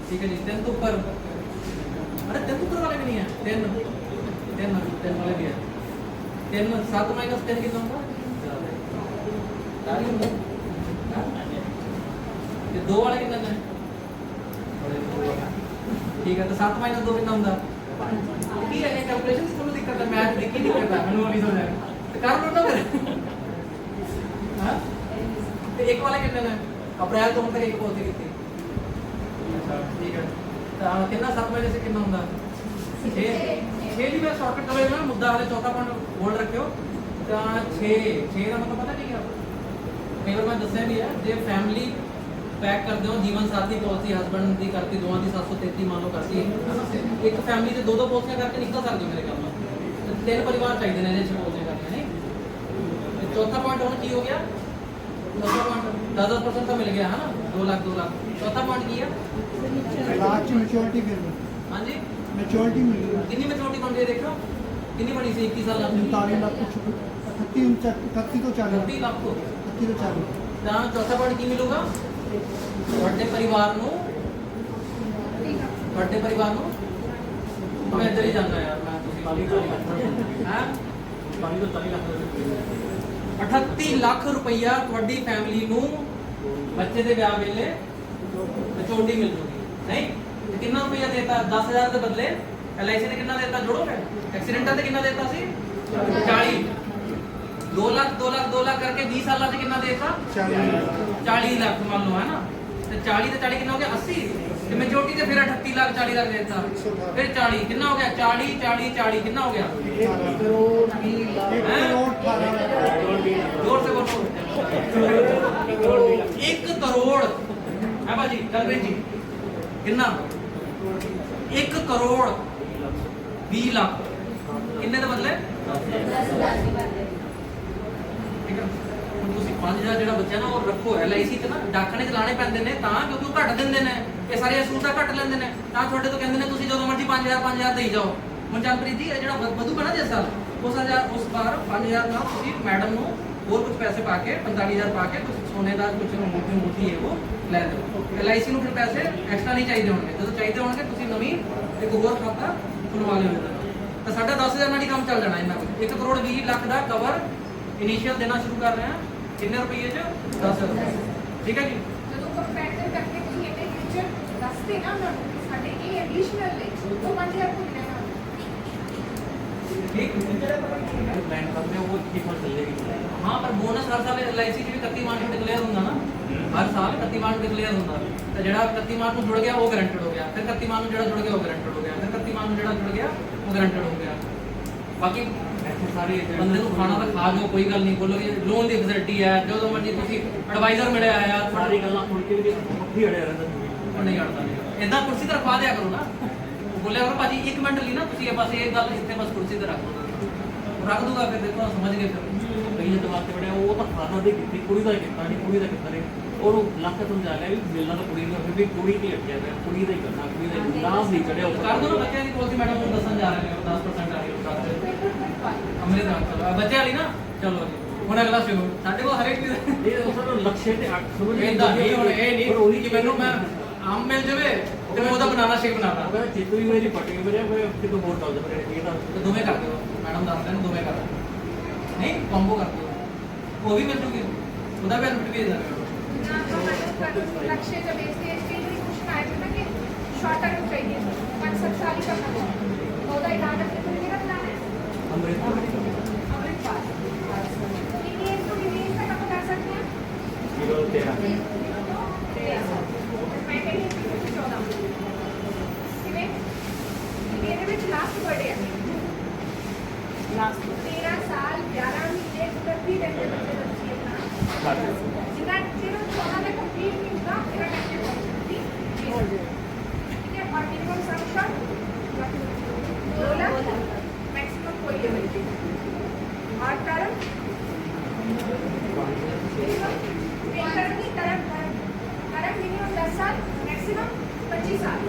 ठीक है जी 10 तो ऊपर अरे 10 ऊपर वाले भी नहीं है 10 वाले भी है 10 7 माइनस 10 कितना होगा ये 2 वाले कितना है ठीक है तो 7 माइनस 2 कितना होगा ठीक है कैलकुलेशन से थोड़ी दिक्कत है मैथ दिख ही नहीं करता मैनुअली हो जाएगा तो कर लो ना फिर हां तो एक वाले कितने हैं अप्रैल तो तक एक पहुंची कितनी ठीक है तो कितना 7 महीने से कितना होगा 6 भी मैं शॉर्टकट कर लेना मुद्दा वाले चौथा पॉइंट बोल रखे हो तो 6 का मतलब पता नहीं क्या कई बार मैं दस्या भी है जे फैमिली पैक करते हो जीवन साथी पॉलिसी हस्बैंड दी करती दोवां दी 733 मान लो करती है एक फैमिली से 2 पॉलिसियां करके निकल सकते हो मेरे ख्याल में 3 परिवार चाहिए ने जे 6 पॉलिसियां करते नहीं चौथा पॉइंट और की हो गया चौथा पॉइंट 10% का मिल गया है ना 2 लाख चौथा पॉइंट की है लास्ट मैच्योरिटी फिर हाँ जी मैच्योरिटी मिल रही है कितनी मैच्योरिटी बन रही है देखो कितनी बनी सी 21 साल 39 लाख कुछ 38 तो चालू 30 ਲੱਖ ਹੋ ਗਿਆ 38 तो चालू ਤਾਂ ਚੌਥਾ ਪੁਆਇੰਟ ਕੀ ਮਿਲੂਗਾ ਤੁਹਾਡੇ ਪਰਿਵਾਰ ਨੂੰ ਮੈਂ ਇੱਧਰ ਹੀ ਜਾਂਦਾ ਯਾਰ ਮੈਂ ਤੁਸੀਂ चालीस लाख ਹੈ 40 तो 40 लाख 38 ਲੱਖ ਰੁਪਈਆ ਤੁਹਾਡੀ ਫੈਮਿਲੀ ਨੂੰ ਬੱਚੇ ਦੇ ਵਿਆਹ ਵੇਲੇ ਚੋਂਡੀ ਮਿਲ ਜੂਗੀ ਨਹੀਂ ਤੇ ਕਿੰਨਾ ਰੁਪਈਆ ਦੇਤਾ 10000 ਦੇ ਬਦਲੇ LIC ਨੇ ਕਿੰਨਾ ਦੇਤਾ ਜੋੜੋਗੇ ਐਕਸੀਡੈਂਟਾਂ ਤੇ ਕਿੰਨਾ ਦੇਤਾ ਸੀ 40 2 ਲੱਖ 2 ਲੱਖ 2 ਲੱਖ ਕਰਕੇ 20 ਸਾਲਾਂ 'ਚ ਕਿੰਨਾ ਦੇਤਾ 40 ਲੱਖ ਮੰਨ ਲਓ ਹੈ ਨਾ ਤੇ 40 ਤੇ 40 ਕਿੰਨਾ ਹੋ ਗਿਆ 80 ਤੇ ਮੈਜੋਰਟੀ ਤੇ ਫਿਰ 38 ਲੱਖ 40 ਲੱਖ ਦੇਤਾ ਫਿਰ 40 ਕਿੰਨਾ ਹੋ ਗਿਆ 40 40 40 ਕਿੰਨਾ ਹੋ ਗਿਆ 1 करोड़ 20 लाख 1 करोड़ 18 जोर से बोलो 1 करोड़ है बाजी कलवेज जी कितना 1 करोड़ 20 लाख किन्ने दे बदले ठीक है ਹੁਣ ਤੁਸੀਂ 5000 ਜਿਹੜਾ ਬੱਚਾ ਨਾ ਉਹ ਰੱਖੋ LIC ਤੇ ਨਾ ਡਾਕਣੇ ਚ ਲਾਣੇ ਪੈਂਦੇ ਨੇ ਤਾਂ ਕਿਉਂਕਿ ਉਹ ਘੱਟ ਦਿੰਦੇ ਨੇ ਇਹ ਸਾਰੇ ਸੂਟਾ ਘੱਟ ਲੈਂਦੇ ਨੇ ਤਾਂ ਤੁਹਾਡੇ ਤੋਂ ਕਹਿੰਦੇ ਨੇ ਤੁਸੀਂ ਜਦੋਂ ਮਰਜ਼ੀ 5000 ਦੇਈ ਜਾਓ ਮਨਜਨਪ੍ਰੀਤ ਜੀ ਇਹ ਜਿਹੜਾ ਵਧੂਗਾ ਨਾ ਜਿਸ ਸਾਲ ਉਸ ਵਾਰ 5000 ਨਾਲ ਤੁਸੀਂ ਮੈਡਮ ਨੂੰ ਹੋਰ ਕੁਝ ਪੈਸੇ ਪਾ ਕੇ 45000 ਪਾ ਕੇ ਕੁਝ ਸੋਨੇ ਦਾ ਕੁਝ ਮੋਟੀ ਹੈ ਉਹ ਲੈ ਦਿਓ LIC ਨੂੰ ਫਿਰ ਪੈਸੇ ਐਕਸਟਰਾ ਨਹੀਂ ਚਾਹੀਦੇ ਹੋਣਗੇ ਜਦੋਂ ਚਾਹੀਦੇ ਹੋਣਗੇ ਤੁਸੀਂ ਨਵੀਂ ਇੱਕ ਹੋਰ ਖਾਤਾ ਖੁਲਵਾ ਲਿਓ ਤਾਂ ਸਾਡਾ 10000 ਨਾਲ ਹੀ ਕੰਮ ਚੱਲ ਜਾਣਾ ਇਹਨਾਂ ਕੋਲ 1 ਕਰੋੜ 20 ਲੱਖ ਦਾ ਕਵਰ ਇਨੀਸ਼ੀਅਲ ਦੇਣਾ ਸ਼ੁਰੂ ਕਰ ਰਹੇ ਹਾਂ ਕਿੰਨੇ ਰੁਪਏ 'ਚ 10000 ਰੁਪਏ ਠੀਕ ਹੈ ਜੀ ਜਦੋਂ ਕੰਪੈਰੀਜ਼ਨ ਕਰਕੇ ਤੁਸੀਂ ਇਹਦੇ ਵਿੱਚ ਦੱਸਦੇ ਨਾ ਉਹਨਾਂ ਨੂੰ ਕਿ ਸਾਡੇ ਇਹ ਐਡੀਸ਼ਨਲ ਨੇ ਉਹ 5000 को मिलेगा ठीक प्लान करते हैं वो इतनी फंड चलेगी हाँ पर बोनस हर साल LIC ਚ ਵੀ 31 ਮਾਰਚ ਨੂੰ ਡਿਕਲੇਅਰ ਹੁੰਦਾ ਨਾ ਹਰ ਸਾਲ 31 ਮਾਰਚ ਡਿਕਲੇਅਰ ਹੁੰਦਾ ਤਾਂ ਜਿਹੜਾ 31 ਮਾਰਚ ਨੂੰ ਜੁੜ ਗਿਆ ਉਹ ਗਰੰਟਡ ਹੋ ਗਿਆ ਫਿਰ 31 ਮਾਰਚ ਨੂੰ ਜਿਹੜਾ ਜੁੜ ਗਿਆ ਉਹ ਗਰੰਟਡ ਹੋ ਗਿਆ ਫਿਰ 31 ਮਾਰਚ ਨੂੰ ਜਿਹੜਾ ਜੁੜ ਗਿਆ ਉਹ ਗਰੰਟਡ ਹੋ ਗਿਆ ਬਾਕੀ ऐसे सारे ਬੰਦੇ ਨੂੰ ਖਾਣਾ ਤਾਂ ਖਾ ਜੋ ਕੋਈ ਗੱਲ ਨਹੀਂ ਬੋਲੋਗੇ ਲੋਨ ਦੀ ਫੈਸਿਲਿਟੀ ਹੈ ਜਦੋਂ ਮਰਜ਼ੀ ਤੁਸੀਂ ਐਡਵਾਈਜ਼ਰ ਮਿਲਿਆ ਆ सारी ਸਾਰੀ गल्लां सुन के भी मक्खी अड़े रहंदा ਨਹੀਂ ਅੜਦਾ ਨਹੀਂ ਇਦਾਂ ਕੁਰਸੀ ਤੇ ਰਖਵਾ ਦਿਆ ਕਰੋ ਨਾ ਬੋਲਿਆ ਕਰੋ ਭਾਜੀ 1 ਮਿੰਟ ਲਈ ਨਾ ਤੁਸੀਂ ਇਹ ਬਸ ਇਹ ਗੱਲ ਇੱਥੇ ਬਸ ਕੁਰਸੀ ਤੇ ਰੱਖ ਦਿਓ ਰੱਖ ਦੂਗਾ ਫਿਰ ਦੇਖੋ ਸਮਝ ਗਏ ਫਿਰ कई जवाब से बड़े वो तो खाना दे की कुड़ी का कितना नहीं कुड़ी का कितना नहीं और लख समझा लिया भी मिलना तो कुड़ी का फिर भी कुड़ी की अटकिया गया कुड़ी का ही करना कुड़ी का नाम नहीं चढ़े ਕਰ ਦੋ ਨਾ ਬੱਚਿਆਂ ਦੀ ਪੋਲਿਸੀ ਮੈਡਮ ਨੂੰ ਦੱਸਣ ਜਾ ਰਹੇ ਨੇ 10% ਆ ਰਹੀ ਹੈ ਅਮਰੇ ਦਾ ਚਲੋ ਬੱਚੇ ਵਾਲੀ ਨਾ ਚਲੋ ਜੀ ਹੁਣ ਅਗਲਾ ਸ਼ੁਰੂ ਸਾਡੇ ਕੋਲ ਹਰ ਇੱਕ ਚੀਜ਼ ये उसका लक्ष्य थे 8 समझ ਇਦਾਂ ਨਹੀਂ ਹੁਣ ਇਹ ਨਹੀਂ ਕਿ ਮੈਨੂੰ ਮੈਂ ਆਮ ਮਿਲ ਜਾਵੇ ਤੇ ਮੈਂ ਉਹਦਾ ਬਨਾਨਾ ਸ਼ੇਕ ਬਣਾਦਾ अगर चेतु ही मेरी पटी मेरे मैं कि तो वोट डाल दे ये था ਤੇ ਦੋਵੇਂ ਕਰ ਦਿਓ ਮੈਡਮ ਦੱਸਦੇ ਨੇ ਦੋਵੇਂ ਕਰ ਦਿਓ ਨਹੀਂ ਕੰਬੋ ਕਰ ਦਿਓ ਉਹ ਵੀ ਮਿਲ ਜੂਗੀ ਉਹਦਾ ਬੈਨੀਫਿਟ ਵੀ ਦੇ लक्ष्य जब ऐसे स्टेज में कुछ आया था कि शॉर्ट टर्म चाहिए 5-7 साल ही करना था पौधा इलाज अपने को मेरा प्लान है अमृत अमृतपाल DDS को DDS का कब बता सकते हैं 13 मैं कहीं 14 किਵੇਂ ਇਹਦੇ ਵਿੱਚ ਲਾਸਟ ਬਰਥਡੇ ਹੈ लास्ट 13 साल 11 महीने 31 दिन के बच्चे बच्ची अपना जितना चलो 14 में कंप्लीट नहीं होगा मेरा टाइम पहुंच सकती ठीक है और मिनिमम सम 2 लाख मैक्सिमम कोई लेवल पे और टर्म मिनिमम 10 साल मैक्सिमम 25 साल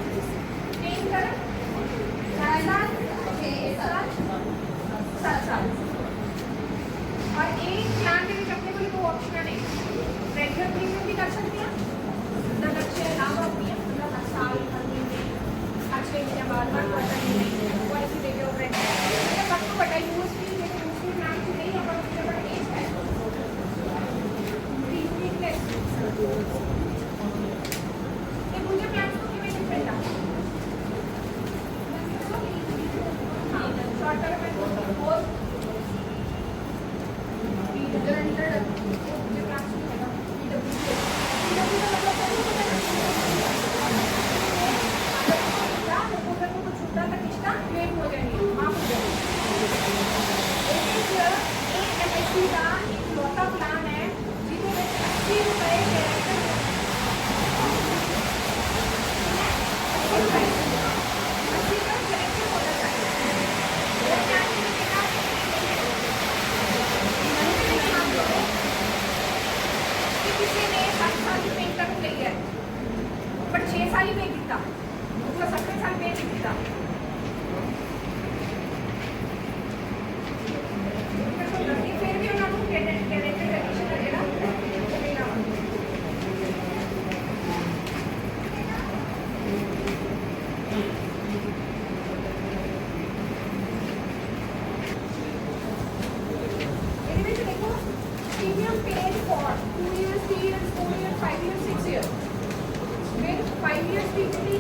3 टर्म 4 साल 6 साल 7 साल और एक प्लान के लिए अपने को कोई ऑप्शन नहीं रेगुलर प्रीमियम भी कर सकते हैं 10 अच्छे अलावा भी है मतलब हर साल हर महीने हर 6 महीने बाद पॉलिसी देके और रेगुलर सबको बड़ा यूएसपी लेकिन दूसरी प्लान से नहीं अपन मुझे बड़ा एज है वीकनेस ये मुझे प्लान को किਵੇਂ डिफरेंट है हाँ शॉर्ट टर्म में और प्लान है जिसमें 80 रुपए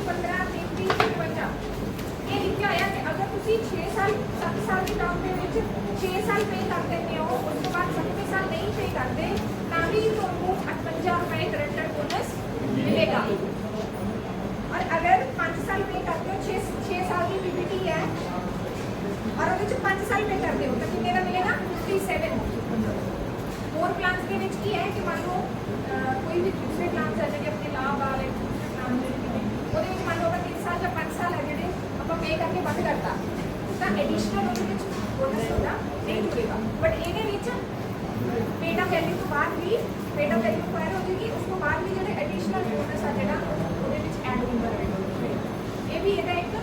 15 33 55 ਇਹ ਲਿਖਿਆ ਹੋਇਆ ਕਿ ਅਗਰ ਤੁਸੀਂ 6 ਸਾਲ 7 ਸਾਲ ਦੀ ਟਰਮ ਦੇ ਵਿੱਚ 6 ਸਾਲ ਪੇ ਕਰ ਦਿੰਦੇ ਹੋ ਉਸ ਤੋਂ ਬਾਅਦ 7ਵੇਂ ਸਾਲ ਨਹੀਂ ਪੇ ਕਰਦੇ ਤਾਂ ਵੀ ਤੁਹਾਨੂੰ 58 ਰੁਪਏ ਕਰੰਟਰ ਬੋਨਸ ਮਿਲੇਗਾ और अगर 5 साल पे करते हो 6 साल की पीपीटी है और अगर 5 साल पे करते हो तो कितने का मिलेगा 57 और प्लान्स के ਵਿੱਚ ਕੀ ਹੈ ਕਿ ਮੰਨ ਲਓ ਕੋਈ ਵੀ ਦੂਸਰੇ ਪਲਾਨ ਆ ਜਿਹੜੇ ਆਪਣੇ ਲਾਭ ਵਾਲੇ ਪਲਾਨ ਜਿਹੜੇ ਨੇ ਉਹਦੇ ਵਿੱਚ ਮੰਨ ਲਓ ਅਗਰ 3 ਸਾਲ ਜਾਂ 5 ਸਾਲ ਹੈ ਜਿਹੜੇ ਆਪਾਂ ਪੇ ਕਰਕੇ ਬੰਦ ਕਰਤਾ ਤਾਂ ਐਡੀਸ਼ਨਲ ਉਹਦੇ ਵਿੱਚ ਬੋਨਸ ਹੋਗਾ ਨਹੀਂ ਜੁੜੇਗਾ ਬਟ ਇਹਦੇ ਵਿੱਚ ਪੇਡ ਅਪ ਵੈਲਿਊ ਤੋਂ ਬਾਅਦ ਵੀ ਪੇਡ ਅਪ ਵੈਲਿਊ ਫਾਇਰ ਹੋ ਜਾਏਗੀ ਉਸ ਤੋਂ ਬਾਅਦ ਵੀ ਜਿਹੜੇ ਐਡੀਸ਼ਨਲ ਬੋਨਸ ਆ ਜਿਹੜਾ ਉਹਦੇ ਵਿੱਚ ਐਡ ਹੁੰਦਾ ਰਹੇਗਾ ਇਹ ਵੀ ਇਹਦਾ ਇੱਕ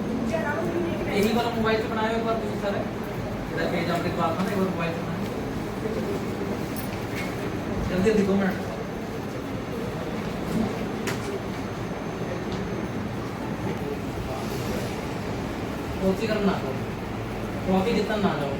ਦੂਜਾ ਰਾਉਂਡ ਯੂਨਿਕ ਹੈ यही वाला मोबाइल से बनाए एक बार तुम सर इधर पेज आपके पास था ना एक बार मोबाइल से बनाए जल्दी जल्दी 2 मिनट कॉपी करना कॉपी जितना ना लो